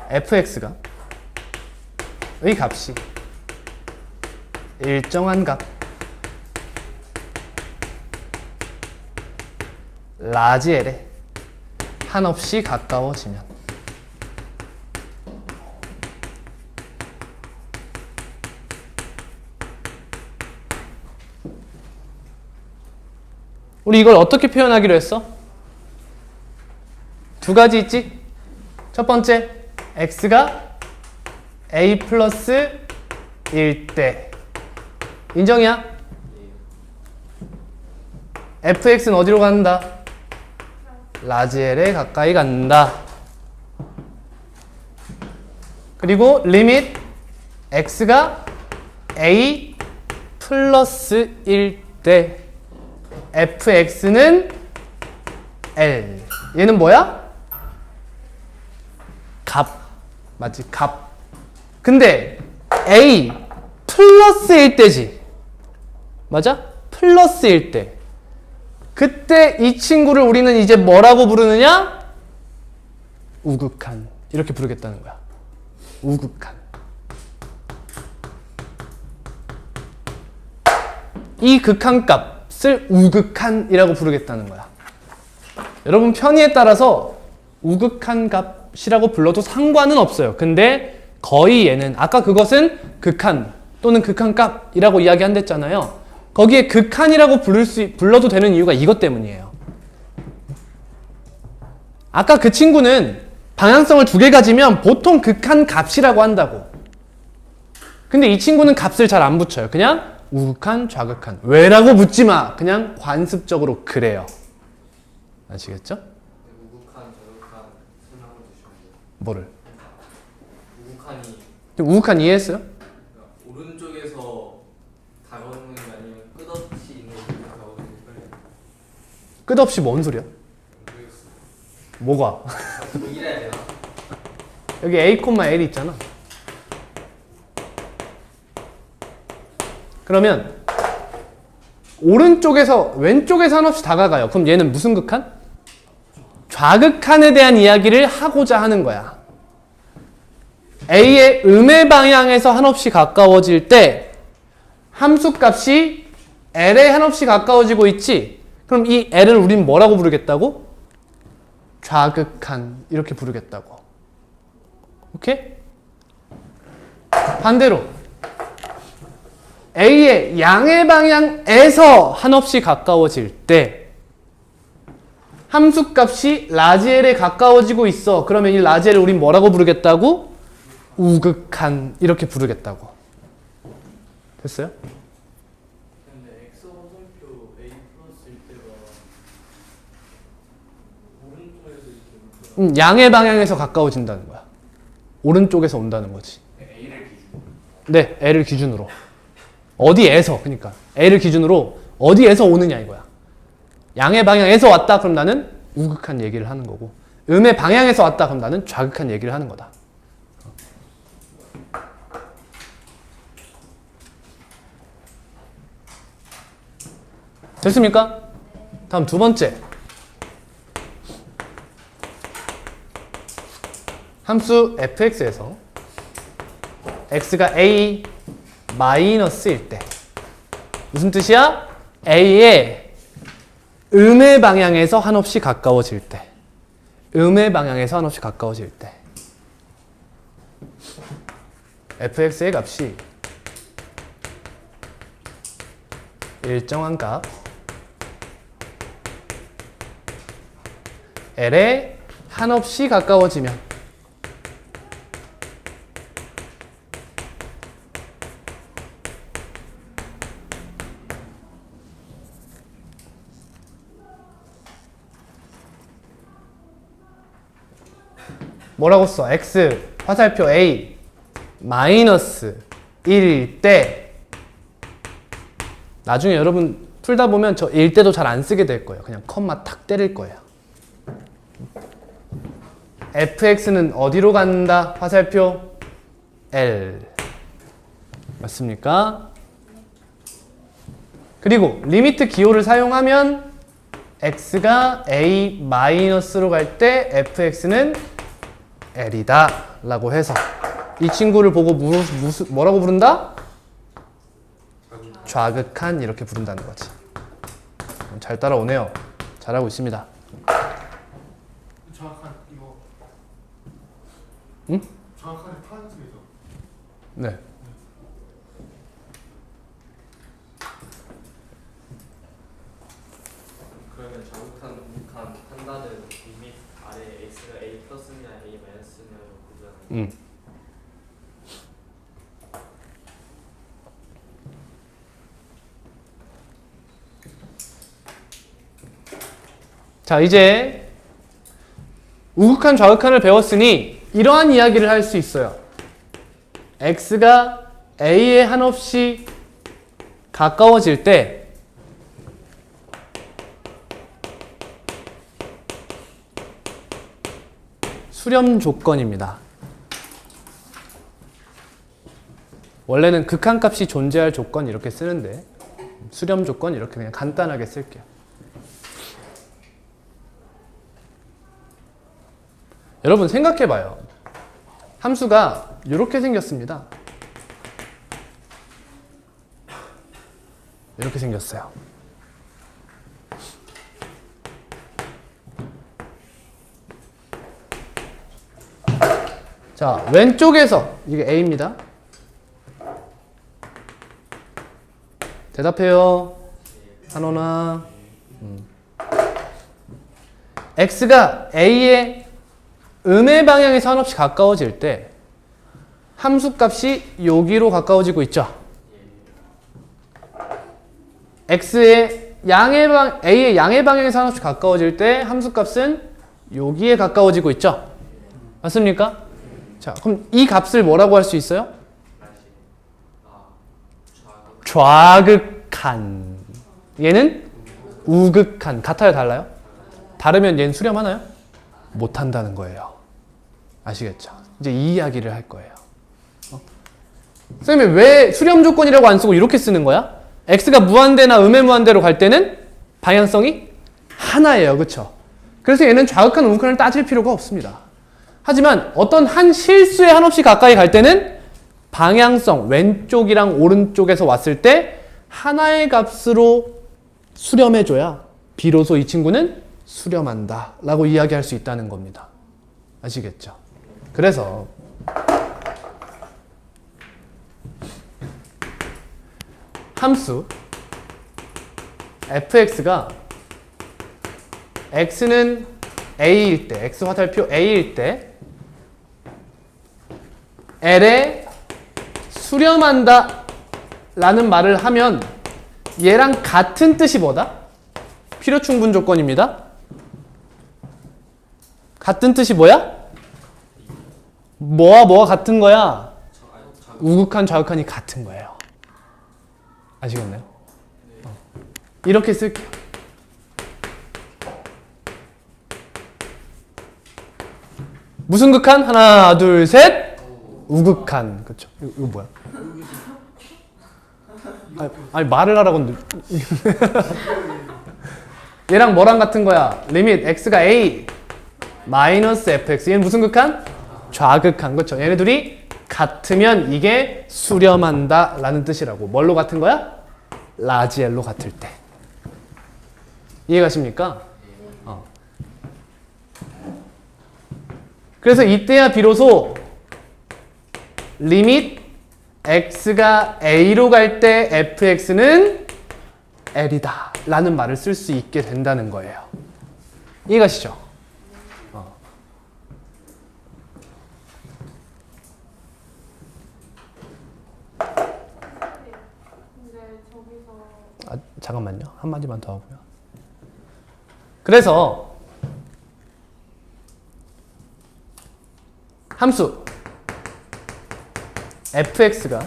fx가 의 값이 일정한 값 라지 L에 한없이 가까워지면 우리 이걸 어떻게 표현하기로 했어? 두 가지 있지? 첫 번째, x가 a 플러스 1대 인정이야? fx는 어디로 간다? 라지 L에 가까이 간다. 그리고 리밋 x가 a 플러스 1대 fx는 L. 얘는 뭐야? 값. 맞지? 값. 근데 A 플러스일 때지. 맞아? 플러스일 때. 그때 이 친구를 우리는 이제 뭐라고 부르느냐? 우극한. 이렇게 부르겠다는 거야. 우극한. 이 극한값을 우극한이라고 부르겠다는 거야. 여러분 편의에 따라서 우극한 값이라고 불러도 상관은 없어요. 근데 거의 얘는 아까 그것은 극한 또는 극한값이라고 이야기한댔잖아요. 거기에 극한이라고 불러도 되는 이유가 이것 때문이에요. 아까 그 친구는 방향성을 두 개 가지면 보통 극한값이라고 한다고. 근데 이 친구는 값을 잘 안 붙여요. 그냥 우극한, 좌극한. 왜라고 묻지 마. 그냥 관습적으로 그래요. 아시겠죠? 우극한, 저극한 설명을 주시면 돼요. 뭐를? 우극한이 우극한 이해했어요? 오른쪽에서 다가오는 게 아니면 끝없이 있는 곳에서 다가오는 게 끝없이 뭔 소리야? 모르겠어요. 뭐가? 이래야 되나? 여기 a, L이 있잖아. 그러면 오른쪽에서 왼쪽에서 한없이 다가가요. 그럼 얘는 무슨 극한? 좌극한에 대한 이야기를 하고자 하는 거야. A의 음의 방향에서 한없이 가까워질 때 함수값이 L에 한없이 가까워지고 있지? 그럼 이 L을 우린 뭐라고 부르겠다고? 좌극한 이렇게 부르겠다고. 오케이? 반대로 A의 양의 방향에서 한없이 가까워질 때 함수값이 라지 L에 가까워지고 있어. 그러면 이 라지 L을 우린 뭐라고 부르겠다고? 우극한 이렇게 부르겠다고. 됐어요? 근데 x 화살표 a 플러스일 때가 오른쪽에서 양의 방향에서 가까워진다는 거야. 오른쪽에서 온다는 거지. A를 기준. 네, L을 기준으로. 어디에서, 그러니까 L을 기준으로 어디에서 오느냐 이거야. 양의 방향에서 왔다 그럼 나는 우극한 얘기를 하는 거고, 음의 방향에서 왔다 그럼 나는 좌극한 얘기를 하는 거다. 됐습니까? 다음 두 번째. 함수 fx에서 x가 a 마이너스일 때 무슨 뜻이야? a의 음의 방향에서 한없이 가까워질 때, 음의 방향에서 한없이 가까워질 때 fx의 값이 일정한 값 l에 한없이 가까워지면 뭐라고 써? x 화살표 a 마이너스 1일 때, 나중에 여러분 풀다 보면 저 1 때도 잘 안 쓰게 될 거예요. 그냥 컴마 탁 때릴 거예요. fx는 어디로 간다? 화살표 L. 맞습니까? 그리고 리미트 기호를 사용하면 x가 a 마이너스로 갈 때 fx는 L이다 라고 해서 이 친구를 보고 뭐라고 부른다? 좌극한 이렇게 부른다는 거지. 잘 따라오네요. 잘하고 있습니다. 정확한 이거. 응? 정확하게 파란색이죠. 네. 그러면 좌극한 우극한 판단은 리밋 아래 x가 a 플러스냐 a 마이너스냐로 보잖아요. 자, 이제 우극한 좌극한을 배웠으니 이러한 이야기를 할 수 있어요. x가 a에 한없이 가까워질 때 수렴 조건입니다. 원래는 극한값이 존재할 조건 이렇게 쓰는데 수렴 조건 이렇게 그냥 간단하게 쓸게요. 여러분 생각해봐요. 함수가 이렇게 생겼습니다. 이렇게 생겼어요. 자, 왼쪽에서 이게 A입니다. 대답해요. 한원아. X가 A의 음의 방향에서 한없이 가까워질 때 함수값이 여기로 가까워지고 있죠. X의 A의 양의 방향에서 한없이 가까워질 때 함수값은 여기에 가까워지고 있죠. 맞습니까? 자, 그럼 이 값을 뭐라고 할 수 있어요? 좌극한. 얘는 우극한. 같아요, 달라요? 다르면 얘는 수렴하나요? 못한다는 거예요. 아시겠죠? 이제 이 이야기를 할 거예요. 선생님 왜 수렴 조건이라고 안 쓰고 이렇게 쓰는 거야? x가 무한대나 음의 무한대로 갈 때는 방향성이 하나예요. 그렇죠? 그래서 얘는 좌극한 우극한을 따질 필요가 없습니다. 하지만 어떤 한 실수에 한없이 가까이 갈 때는 방향성 왼쪽이랑 오른쪽에서 왔을 때 하나의 값으로 수렴해줘야 비로소 이 친구는 수렴한다 라고 이야기할 수 있다는 겁니다. 아시겠죠? 그래서 함수 fx가 x는 a일 때, x 화살표 a일 때 L에 수렴한다 라는 말을 하면 얘랑 같은 뜻이 뭐다? 필요충분 조건입니다. 같은 뜻이 뭐야? 뭐가 같은 거야? 우극한, 좌극한이 같은 거예요. 아시겠나요? 이렇게 쓸게요. 무슨 극한? 하나, 둘, 셋. 우극한. 그렇죠. 이거 뭐야? 아니 말을 하라고 했는데. 얘랑 뭐랑 같은 거야? 리밋 x가 a 마이너스 fx. 얘는 무슨 극한? 좌극한. 그렇죠. 얘네 둘이 같으면 이게 수렴한다 라는 뜻이라고. 뭘로 같은 거야? 라지엘로 같을 때. 이해가십니까? 그래서 이때야 비로소 리밋 x가 a로 갈 때 fx는 l이다 라는 말을 쓸 수 있게 된다는 거예요. 이해가시죠? 잠깐만요. 한마디만 더 하고요. 그래서 함수 fx가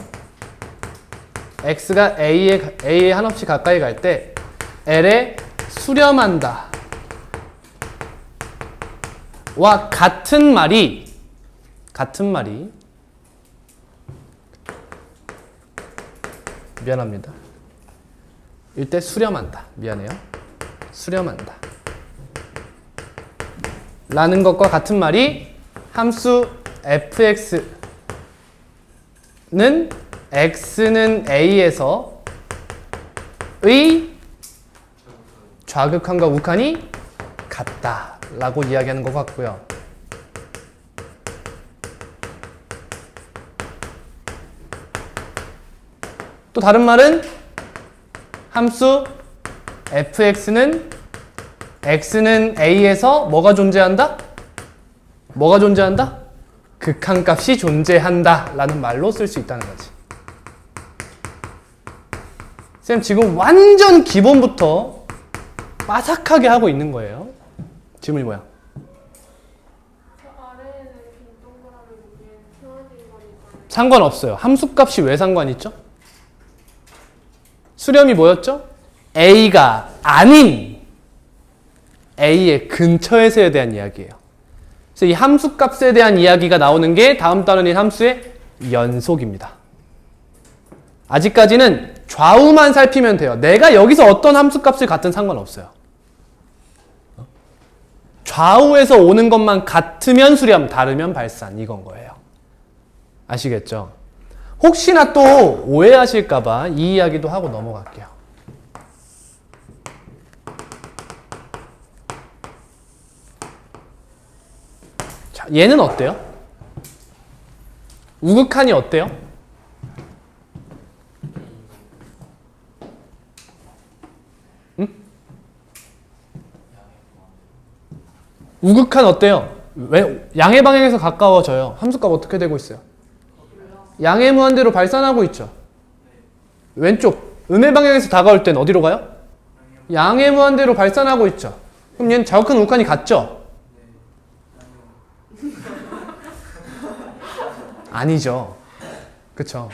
x가 a에 한없이 가까이 갈 때 l에 수렴한다 와 같은 말이 미안합니다. 이때 수렴한다. 미안해요. 수렴한다 라는 것과 같은 말이 함수 fx는 x는 a에서 의 좌극한과 우극한이 같다 라고 이야기하는 것 같고요. 또 다른 말은 함수 fx는 x는 a에서 뭐가 존재한다? 뭐가 존재한다? 극한값이 존재한다 라는 말로 쓸 수 있다는 거지. 쌤 지금 완전 기본부터 빠삭하게 하고 있는 거예요. 질문이 뭐야? 아래에는 빈 동그라미 위에 표현인 거니까 상관없어요. 함수값이 왜 상관 있죠? 수렴이 뭐였죠? a가 아닌 a의 근처에서에 대한 이야기예요. 그래서 이 함수값에 대한 이야기가 나오는 게 다음 단원인 함수의 연속입니다. 아직까지는 좌우만 살피면 돼요. 내가 여기서 어떤 함수값을 갖든 상관없어요. 좌우에서 오는 것만 같으면 수렴, 다르면 발산 이건 거예요. 아시겠죠? 혹시나 또 오해하실까봐 이 이야기도 하고 넘어갈게요. 자, 얘는 어때요? 우극한이 어때요? 응? 우극한 어때요? 왜 양의 방향에서 가까워져요? 함수값 어떻게 되고 있어요? 양의 무한대로 발산하고 있죠. 왼쪽 음의 방향에서 다가올 땐 어디로 가요? 양의 무한대로 발산하고 있죠. 그럼 얘는 좌극한 우극한이 같죠? 아니죠. 그쵸?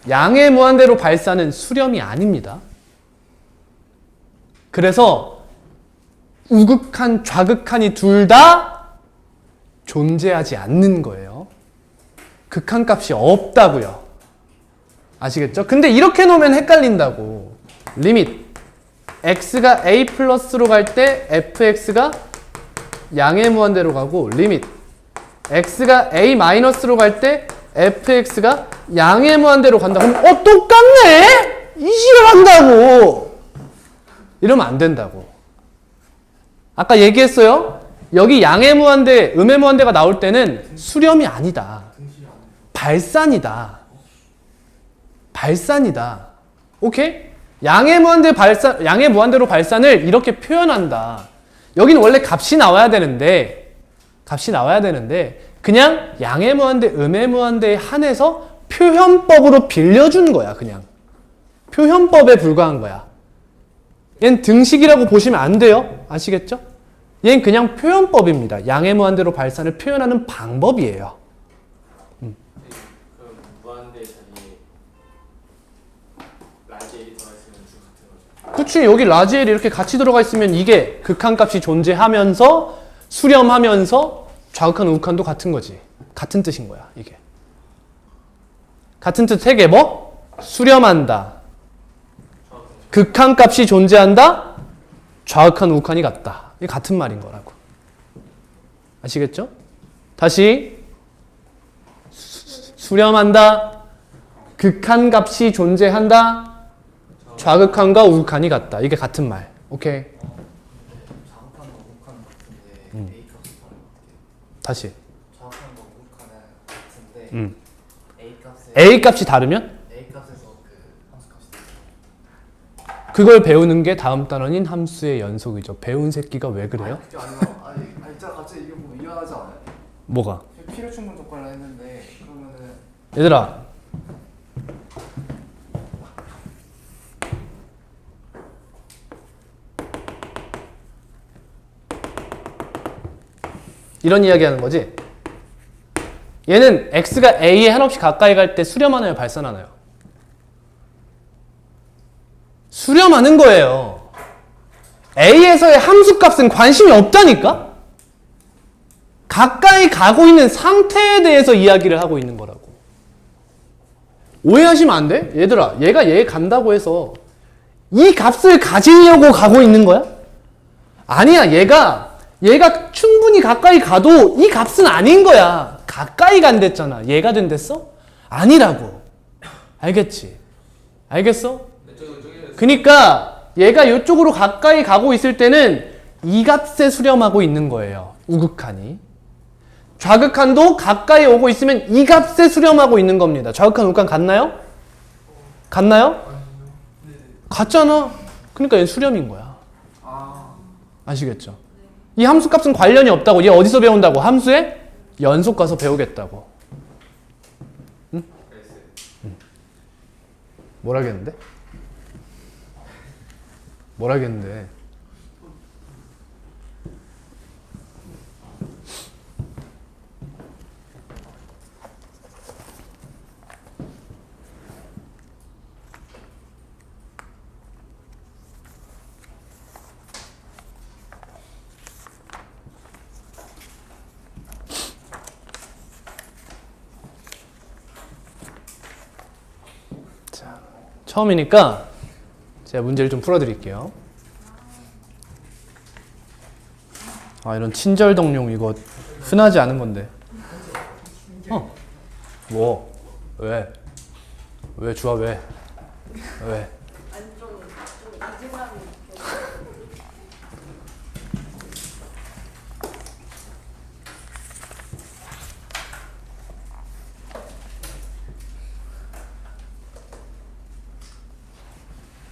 양의 무한대로 발산은 수렴이 아닙니다. 그래서 우극한, 좌극한이 둘 다 존재하지 않는 거예요. 극한값이 없다고요. 아시겠죠? 근데 이렇게 놓으면 헷갈린다고. 리밋 x가 a 플러스로 갈 때 fx가 양의 무한대로 가고 리밋 x가 a 마이너스로 갈 때 fx가 양의 무한대로 간다. 그럼 똑같네? 이식을 한다고. 이러면 안 된다고. 아까 얘기했어요. 여기 양의 무한대, 음의 무한대가 나올 때는 수렴이 아니다. 발산이다. 발산이다. 오케이? 양의 무한대로 발산을 이렇게 표현한다. 여기는 원래 값이 나와야 되는데 그냥 양의 무한대, 음의 무한대에 한해서 표현법으로 빌려준 거야. 그냥 표현법에 불과한 거야. 얘는 등식이라고 보시면 안 돼요. 아시겠죠? 얘는 그냥 표현법입니다. 양의 무한대로 발산을 표현하는 방법이에요. 그럼 무한대 자리에 라지 L이 들어가 있으면 주 같은 거죠. 그치, 여기 라지 L이 이렇게 같이 들어가 있으면 이게 극한값이 존재하면서 수렴하면서 좌극한 우극한도 같은 거지. 같은 뜻인 거야, 이게. 같은 뜻 세 개 뭐? 수렴한다. 극한값이 존재한다. 좌극한 우극한이 같다. 이게 같은 말인 거라고. 아시겠죠? 다시 수렴한다. 극한값이 존재한다. 좌극한과 우극한이 같다. 이게 같은 말. 오케이. 좌극한과 우극한은 같은데 A 값이 다른 것 같아요. 다시. 좌극한과 우극한은 같은데 음. A 값에 A 값이 다르면 A 값에서 그 함수 값이 다르죠. 그걸 배우는 게 다음 단원인 함수의 연속이죠. 배운 새끼가 왜 그래요? 그게 아니라 아니 진짜 갑자기 이게 뭐 이해하지 않아요? 뭐가? 필요 충분 조건을 했는데 그러면은 얘들아. 이런 이야기 하는 거지. 얘는 x가 a에 한없이 가까이 갈 때 수렴하나요? 발산하나요? 수렴하는 거예요. a에서의 함수값은 관심이 없다니까? 가까이 가고 있는 상태에 대해서 이야기를 하고 있는 거라고. 오해하시면 안 돼? 얘들아, 얘가 얘 간다고 해서 이 값을 가지려고 가고 있는 거야? 아니야, 얘가 충분히 가까이 가도 이 값은 아닌 거야. 가까이 간댔잖아. 얘가 된댔어? 아니라고. 알겠지? 알겠어? 그러니까 얘가 이쪽으로 가까이 가고 있을 때는 이 값에 수렴하고 있는 거예요. 우극한이. 좌극한도 가까이 오고 있으면 이 값에 수렴하고 있는 겁니다. 좌극한, 우극한 같나요? 같나요? 같잖아. 그러니까 얘는 수렴인 거야. 아시겠죠? 이 함수 값은 관련이 없다고. 얘 어디서 배운다고? 함수의 연속 가서 배우겠다고. 응? 뭐라겠는데? 뭐라겠는데? 처음이니까 제가 문제를 좀 풀어드릴게요. 아, 이런 친절 동용 이거 흔하지 않은 건데. 뭐? 왜? 왜 주아 왜? 왜? 아니 좀 이질감이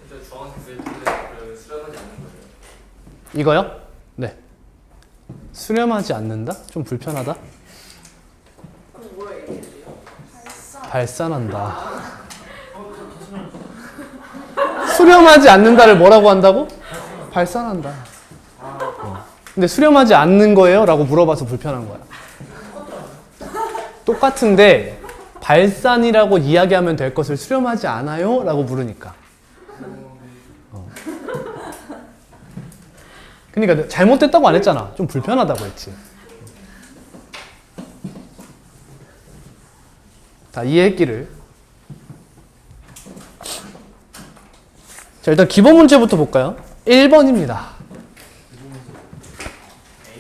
일단 주황색 그러면 수렴하지 않는 거예요. 이거요? 네. 수렴하지 않는다? 좀 불편하다? 그럼 뭐라 얘기해야 돼요? 발산한다. 수렴하지 않는다를 뭐라고 한다고? 발산한다. 근데 수렴하지 않는 거예요? 라고 물어봐서 불편한 거야. 똑같은데 발산이라고 이야기하면 될 것을 수렴하지 않아요? 라고 물으니까. 그러니까 잘못됐다고 안 했잖아. 좀 불편하다고 했지. 자, 이해했기를. 자, 일단 기본 문제부터 볼까요? 1번입니다.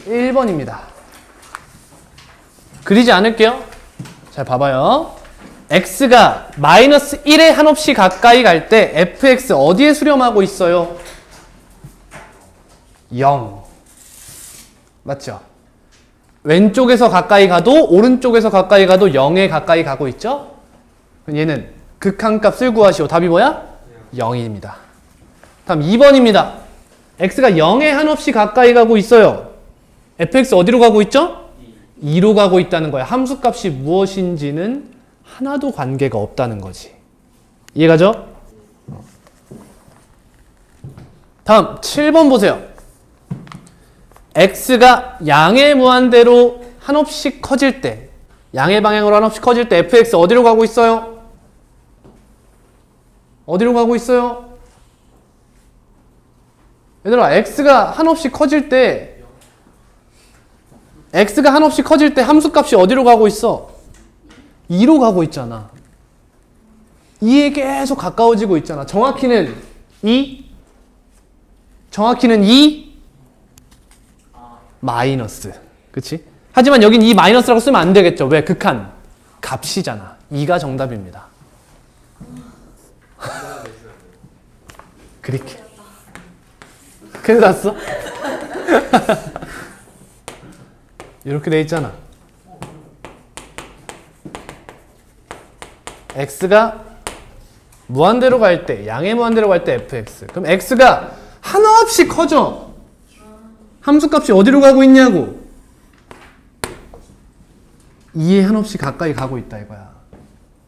1번입니다. 그리지 않을게요. 잘 봐봐요. x가 마이너스 1에 한없이 가까이 갈 때 fx 어디에 수렴하고 있어요? 0. 맞죠? 왼쪽에서 가까이 가도 오른쪽에서 가까이 가도 0에 가까이 가고 있죠? 얘는 극한값을 구하시오. 답이 뭐야? 0입니다. 다음 2번입니다. x가 0에 한없이 가까이 가고 있어요. fx 어디로 가고 있죠? 2로 가고 있다는 거야. 함수값이 무엇인지는 하나도 관계가 없다는 거지. 이해가죠? 다음 7번 보세요. x가 양의 무한대로 한없씩 커질 때, 양의 방향으로 한없씩 커질 때 fx 어디로 가고 있어요? 어디로 가고 있어요? 얘들아, x가 한없씩 커질 때 함수값이 어디로 가고 있어? 2로 가고 있잖아. 2에 계속 가까워지고 있잖아. 정확히는 2 마이너스. 그치? 하지만 여긴 2 마이너스라고 쓰면 안 되겠죠. 왜? 극한 값이잖아. 2가 정답입니다. 그렇게 큰일 났어? 이렇게 돼 있잖아. x가 무한대로 갈 때, 양의 무한대로 갈 때 fx. 그럼 x가 한없이 커져. 함수값이 어디로 가고 있냐고. 2에 한없이 가까이 가고 있다 이거야.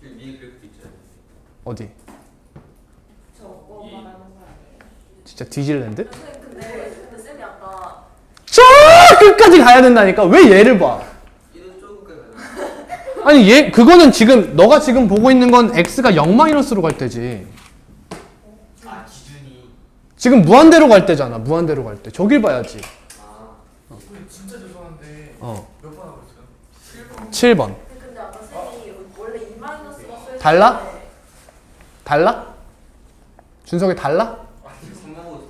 위에 그래프도 있잖아요. 어디? 저거 말하는 거 아니에요? 진짜 디즈랜드? 근데 쌤이 아까 저 끝까지 가야 된다니까. 왜 얘를 봐? 얘는 조금 가요. 아니 얘 그거는 지금 너가 지금 보고 있는 건 x가 0 마이너스로 갈 때지. 아 기준이. 지금 무한대로 갈 때잖아. 무한대로 갈 때. 저길 봐야지. 선생님 진짜 죄송한데 어. 몇 번 하고 있어요? 7번. 근데 아까 쌤이 원래 2 마이너스가 써있는데 달라? 달라? 준석이 달라? 아니 성공하고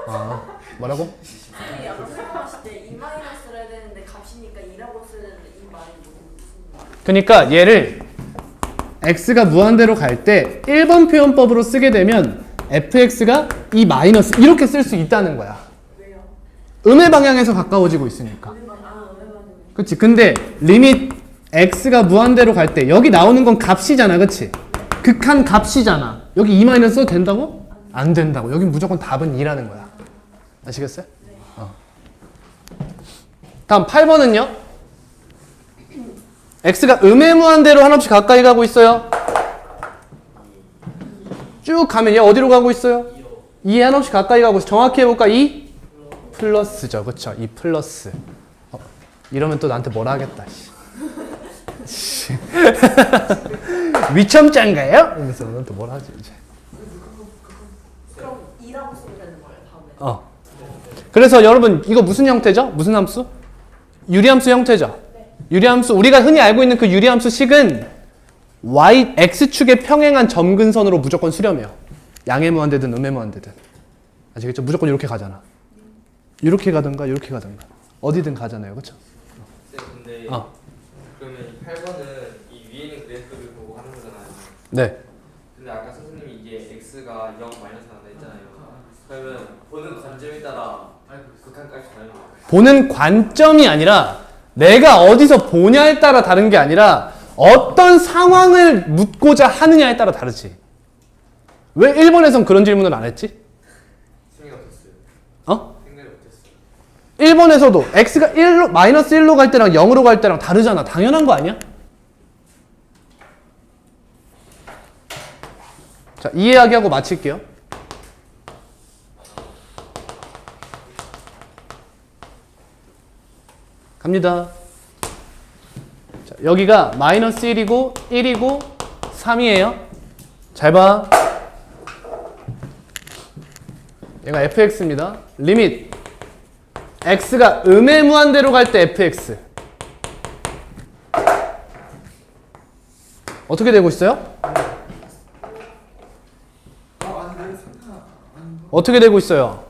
아 뭐라고? 쌤이 아까 설명하실 때 2 마이너스를 해야 되는데 값이니까 2라고 써야 되는데 이 말이 무슨 말이에요? 그러니까 얘를 x가 무한대로 갈 때 1번 표현법으로 쓰게 되면 fx가 이 마이너스 이렇게 쓸 수 있다는 거야. 왜요? 음의 방향에서 가까워지고 있으니까. 왜 그치? 근데 리밋 x가 무한대로 갈 때 여기 나오는 건 값이잖아. 그치? 극한 값이잖아. 여기 2 마이너스 써도 된다고? 안 된다고. 여긴 무조건 답은 2라는 거야. 아시겠어요? 다음 8번은요? x가 음의 무한대로 한없이 가까이 가고 있어요. 쭉 가면 얘 어디로 가고 있어요? 2에 한없이 가까이 가고 있어. 정확히 해볼까? 2 플러스죠. 그쵸? 2 플러스. 이러면 또 나한테 뭐라 하겠다. 씨. 위첨자인가요? 이러면서 너는 또 뭐라 하지 이제. 그럼 2라고 쓰면 되는 거예요 다음에? 그래서 여러분 이거 무슨 형태죠? 무슨 함수? 유리함수 형태죠. 유리함수 우리가 흔히 알고 있는 그 유리함수 식은 y x축에 평행한 점근선으로 무조건 수렴해요. 양의 무한대든 음의 무한대든. 아시겠죠? 무조건 이렇게 가잖아. 이렇게 가든가 이렇게 가든가 어디든 가잖아요. 그렇죠? 쌤 근데 그러면 이 8번은 이 위에 있는 그래프를 보고 하는 거잖아요. 네. 근데 아까 선생님이 이게 x가 0 마이너스 한다 했잖아요. 그러면 보는 관점에 따라 극한값이 다른 거예요. 보는 관점이 아니라 내가 어디서 보냐에 따라 다른 게 아니라 어떤 상황을 묻고자 하느냐에 따라 다르지. 왜 1번에선 그런 질문을 안 했지? 생각 못했어요. 어? 생각을 못했어요. 1번에서도 x가 1로, 마이너스 1로 갈 때랑 0으로 갈 때랑 다르잖아. 당연한 거 아니야? 자, 이 이야기하고 마칠게요. 갑니다. 자, 여기가 마이너스 1이고 1이고 3이에요. 잘 봐. 얘가 fx입니다. 리밋 x가 음의 무한대로 갈 때 fx 어떻게 되고 있어요? 어떻게 되고 있어요?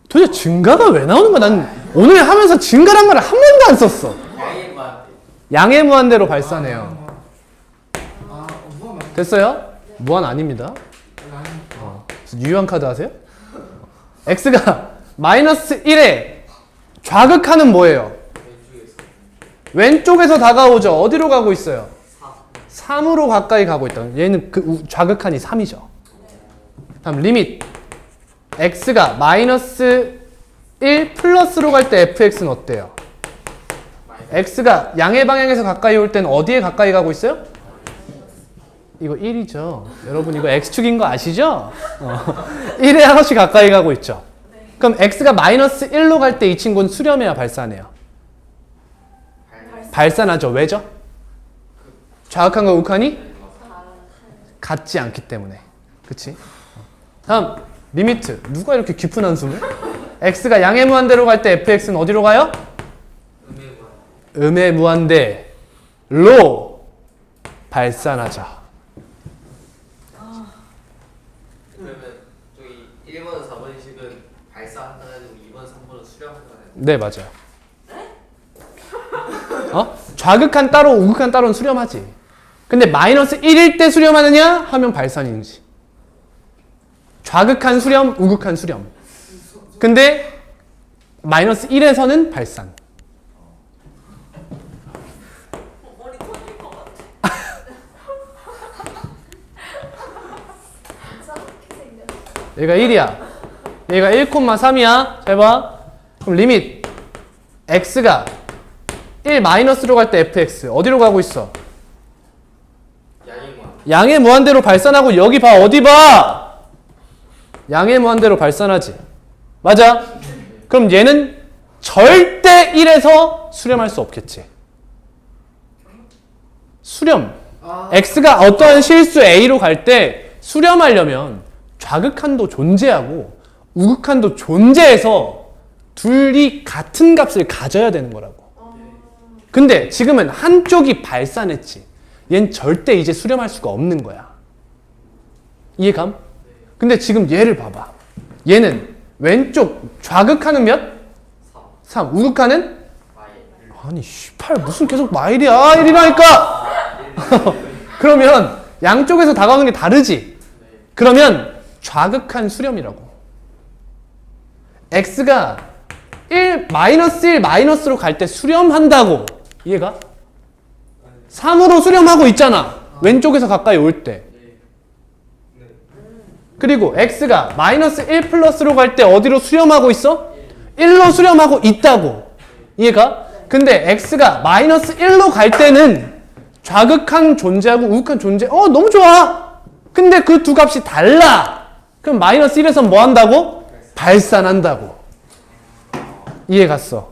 도대체 증가가 왜 나오는 거야? 난 오늘 하면서 증가란 말을 한 번도 안 썼어. 양의 무한대. 양의 무한대로 발산해요. 무한 맞 됐어요? 무한 아닙니다. 아니 유효한 카드 하세요? x가 마이너스 1에 좌극하는 뭐예요? 왼쪽에서 다가오죠. 어디로 가고 있어요? 3으로 가까이 가고 있다. 얘는 그 좌극한이 3이죠. 다음 리밋 x가 마이너스 1 플러스로 갈 때 fx는 어때요? x가 양의 방향에서 가까이 올 때는 어디에 가까이 가고 있어요? 이거 1이죠. 여러분 이거 x축인 거 아시죠? 1에 하나씩 가까이 가고 있죠. 그럼 x가 마이너스 1로 갈 때 이 친구는 수렴해야 발산해요? 발산하죠. 왜죠? 좌극한과 우극한이 같지 않기 때문에. 그치? 다음 리미트. 누가 이렇게 깊은 한숨을? x가 양의 무한대로 갈 때 fx는 어디로 가요? 음의 무한대로 발산하자. 그러면 저기 1번, 4번 식은 발사한다 해도 2번, 3번은 수렴한다 해도 네, 맞아요. 좌극한 따로 우극한 따로는 수렴하지. 근데 마이너스 1일 때 수렴하느냐 하면 발산이지. 좌극한 수렴, 우극한 수렴. 근데 마이너스 1에서는 발산. 머리 터질 것 같아. 얘가 1이야. 얘가 1,3이야. 잘 봐. 그럼 리밋 x가 1 마이너스로 갈 때 fx 어디로 가고 있어? 양의 무한대로 발산하고 여기 봐. 어디 봐? 양의 무한대로 발산하지. 맞아? 그럼 얘는 절대 1에서 수렴할 수 없겠지. 수렴. x가 어떠한 실수 a로 갈 때 수렴하려면 좌극한도 존재하고 우극한도 존재해서 둘이 같은 값을 가져야 되는 거라고. 근데 지금은 한쪽이 발산했지. 얜 절대 이제 수렴할 수가 없는 거야. 이해감? 근데 지금 얘를 봐봐. 얘는 왼쪽 좌극하는 몇? 3. 우극하는? 아니 18 무슨 계속 마일이야. 1이라니까. 그러면 양쪽에서 다가오는 게 다르지. 그러면 좌극한 수렴이라고. x가 1 마이너스로 갈 때 수렴한다고. 이해가? 3으로 수렴하고 있잖아. 왼쪽에서 가까이 올 때. 그리고 x가 마이너스 1 플러스로 갈 때 어디로 수렴하고 있어? 1로 수렴하고 있다고. 이해가? 근데 x가 마이너스 1로 갈 때는 좌극한 존재하고 우극한 존재. 너무 좋아. 근데 그 두 값이 달라. 그럼 마이너스 1에서 뭐 한다고? 발산한다고. 이해 갔어?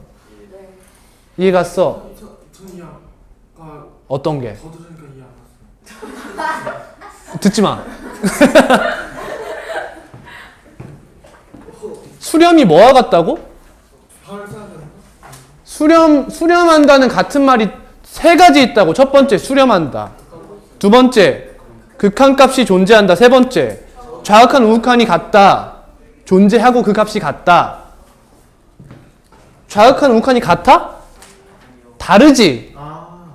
이해 갔어? 전 이해 아, 어떤 게? 더 들으니까 이해 안 갔어요. 듣지 마. 수렴이 뭐와 같다고? 발사해야 되는 거? 수렴한다는 같은 말이 세 가지 있다고. 첫 번째, 수렴한다. 두 번째, 극한값이 존재한다. 세 번째, 좌극한 우극한이 같다. 존재하고 그 값이 같다. 좌극한 우극한이 같아? 다르지.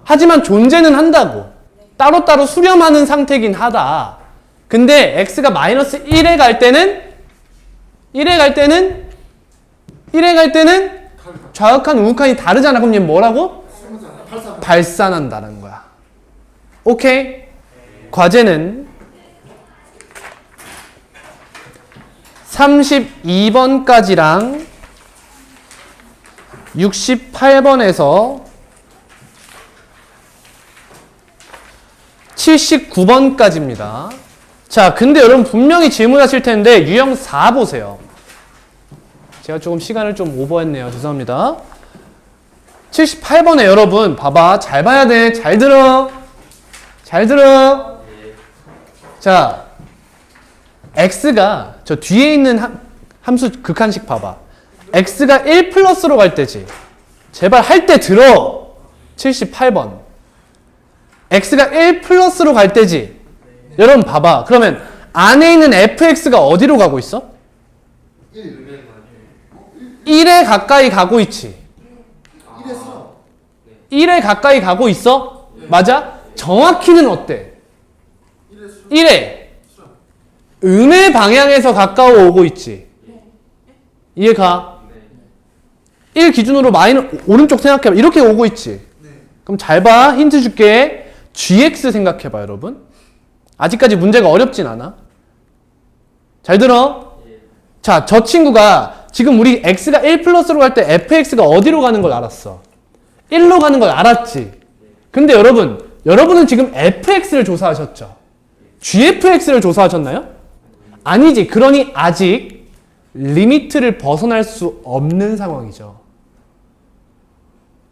하지만 존재는 한다고. 따로따로 수렴하는 상태긴 하다. 근데 x가 마이너스 1에 갈 때는 좌극한 우극한이 다르잖아. 그럼 얘 뭐라고? 발산한다는 거야. 오케이? 과제는 32번까지랑 68번에서 79번까지입니다. 자, 근데 여러분 분명히 질문하실 텐데 유형 4 보세요. 제가 조금 시간을 좀 오버했네요. 죄송합니다. 78번에 여러분 봐봐. 잘 봐야 돼. 잘 들어. 잘 들어. 자, x가 저 뒤에 있는 함수 극한식 봐봐. x가 1 플러스로 갈 때지. 제발 할 때 들어. 78번. x가 1 플러스로 갈 때지. 여러분 봐봐. 그러면 안에 있는 fx가 어디로 가고 있어? 1에 가까이 가고 있지. 1에 가까이 가고 있어? 맞아? 정확히는 어때? 1에 음의 방향에서 가까워 오고 있지. 이해가? 1 기준으로 오른쪽 생각해봐. 이렇게 오고 있지. 그럼 잘 봐. 힌트 줄게. gx 생각해봐, 여러분. 아직까지 문제가 어렵진 않아. 잘 들어? 자, 저 친구가 지금 우리 x가 1 플러스로 갈 때 fx가 어디로 가는 걸 알았어? 1로 가는 걸 알았지. 근데 여러분은 지금 fx를 조사하셨죠? gfx를 조사하셨나요? 아니지. 그러니 아직 리미트를 벗어날 수 없는 상황이죠.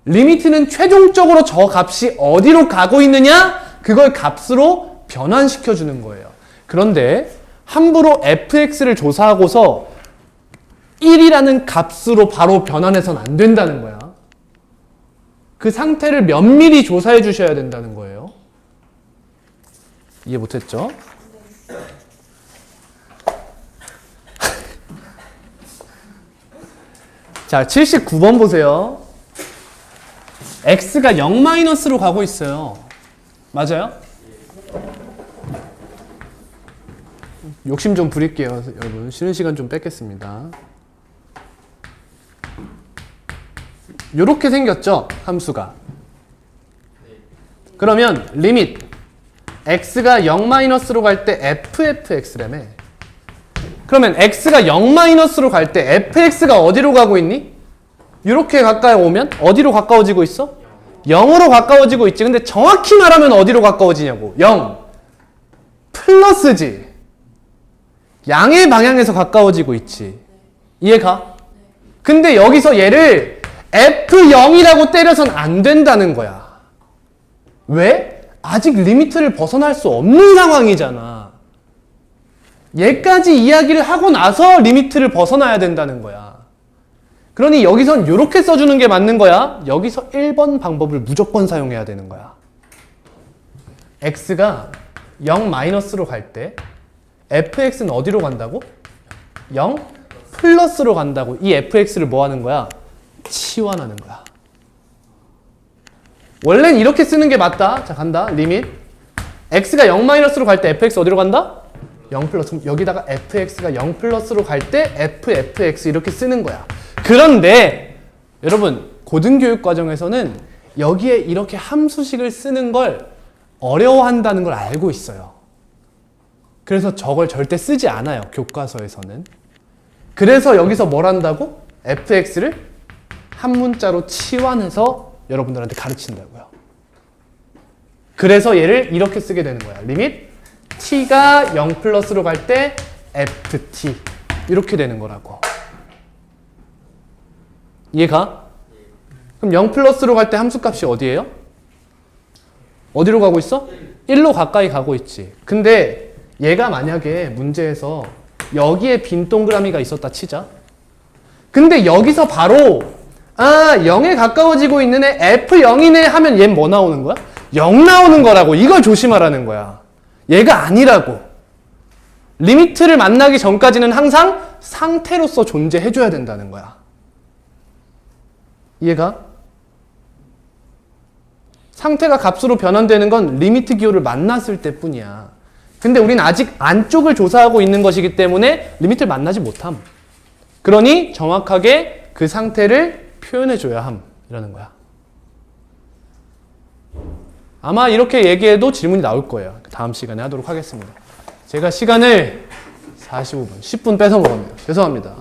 리미트는 최종적으로 저 값이 어디로 가고 있느냐? 그걸 값으로 변환시켜 주는 거예요. 그런데 함부로 fx를 조사하고서 1이라는 값으로 바로 변환해서는 안 된다는 거야. 그 상태를 면밀히 조사해 주셔야 된다는 거예요. 이해 못했죠? 자, 79번 보세요. x가 0-로 가고 있어요. 맞아요? 욕심 좀 부릴게요, 여러분. 쉬는 시간 좀 뺏겠습니다. 요렇게 생겼죠, 함수가. 그러면 리밋 x가 0-로 갈 때 ffx라며. 그러면 x가 0-로 갈 때 fx가 어디로 가고 있니? 이렇게 가까이 오면 어디로 가까워지고 있어? 0으로 가까워지고 있지. 근데 정확히 말하면 어디로 가까워지냐고. 0 플러스지. 양의 방향에서 가까워지고 있지. 이해가? 근데 여기서 얘를 f0이라고 때려선 안 된다는 거야. 왜? 아직 리미트를 벗어날 수 없는 상황이잖아. 얘까지 이야기를 하고 나서 리미트를 벗어나야 된다는 거야. 그러니 여기선 이렇게 써주는 게 맞는 거야. 여기서 1번 방법을 무조건 사용해야 되는 거야. x가 0-로 갈 때 fx는 어디로 간다고? 0 플러스로 간다고. 이 fx를 뭐 하는 거야? 치환하는 거야. 원래는 이렇게 쓰는 게 맞다. 자, 간다. 리밋 x가 0-로 갈 때 fx 어디로 간다? 0 플러스. 여기다가 fx가 0 플러스로 갈 때 ffx 이렇게 쓰는 거야. 그런데 여러분 고등교육 과정에서는 여기에 이렇게 함수식을 쓰는 걸 어려워한다는 걸 알고 있어요. 그래서 저걸 절대 쓰지 않아요, 교과서에서는. 그래서 여기서 뭘 한다고? fx를 한 문자로 치환해서 여러분들한테 가르친다고요. 그래서 얘를 이렇게 쓰게 되는 거야. 리밋 t가 0 플러스로 갈 때 ft 이렇게 되는 거라고. 이해가? 그럼 0 플러스로 갈 때 함수값이 어디예요? 어디로 가고 있어? 1로 가까이 가고 있지. 근데 얘가 만약에 문제에서 여기에 빈 동그라미가 있었다 치자. 근데 여기서 바로 0에 가까워지고 있는 애 f0이네 하면 얘는 뭐 나오는 거야? 0 나오는 거라고. 이걸 조심하라는 거야. 얘가 아니라고. 리미트를 만나기 전까지는 항상 상태로서 존재해줘야 된다는 거야. 이해가? 상태가 값으로 변환되는 건 리미트 기호를 만났을 때뿐이야. 근데 우린 아직 안쪽을 조사하고 있는 것이기 때문에 리미트를 만나지 못함. 그러니 정확하게 그 상태를 표현해줘야 함이라는 거야. 아마 이렇게 얘기해도 질문이 나올 거예요. 다음 시간에 하도록 하겠습니다. 제가 시간을 45분, 10분 뺏어 먹었네요. 죄송합니다.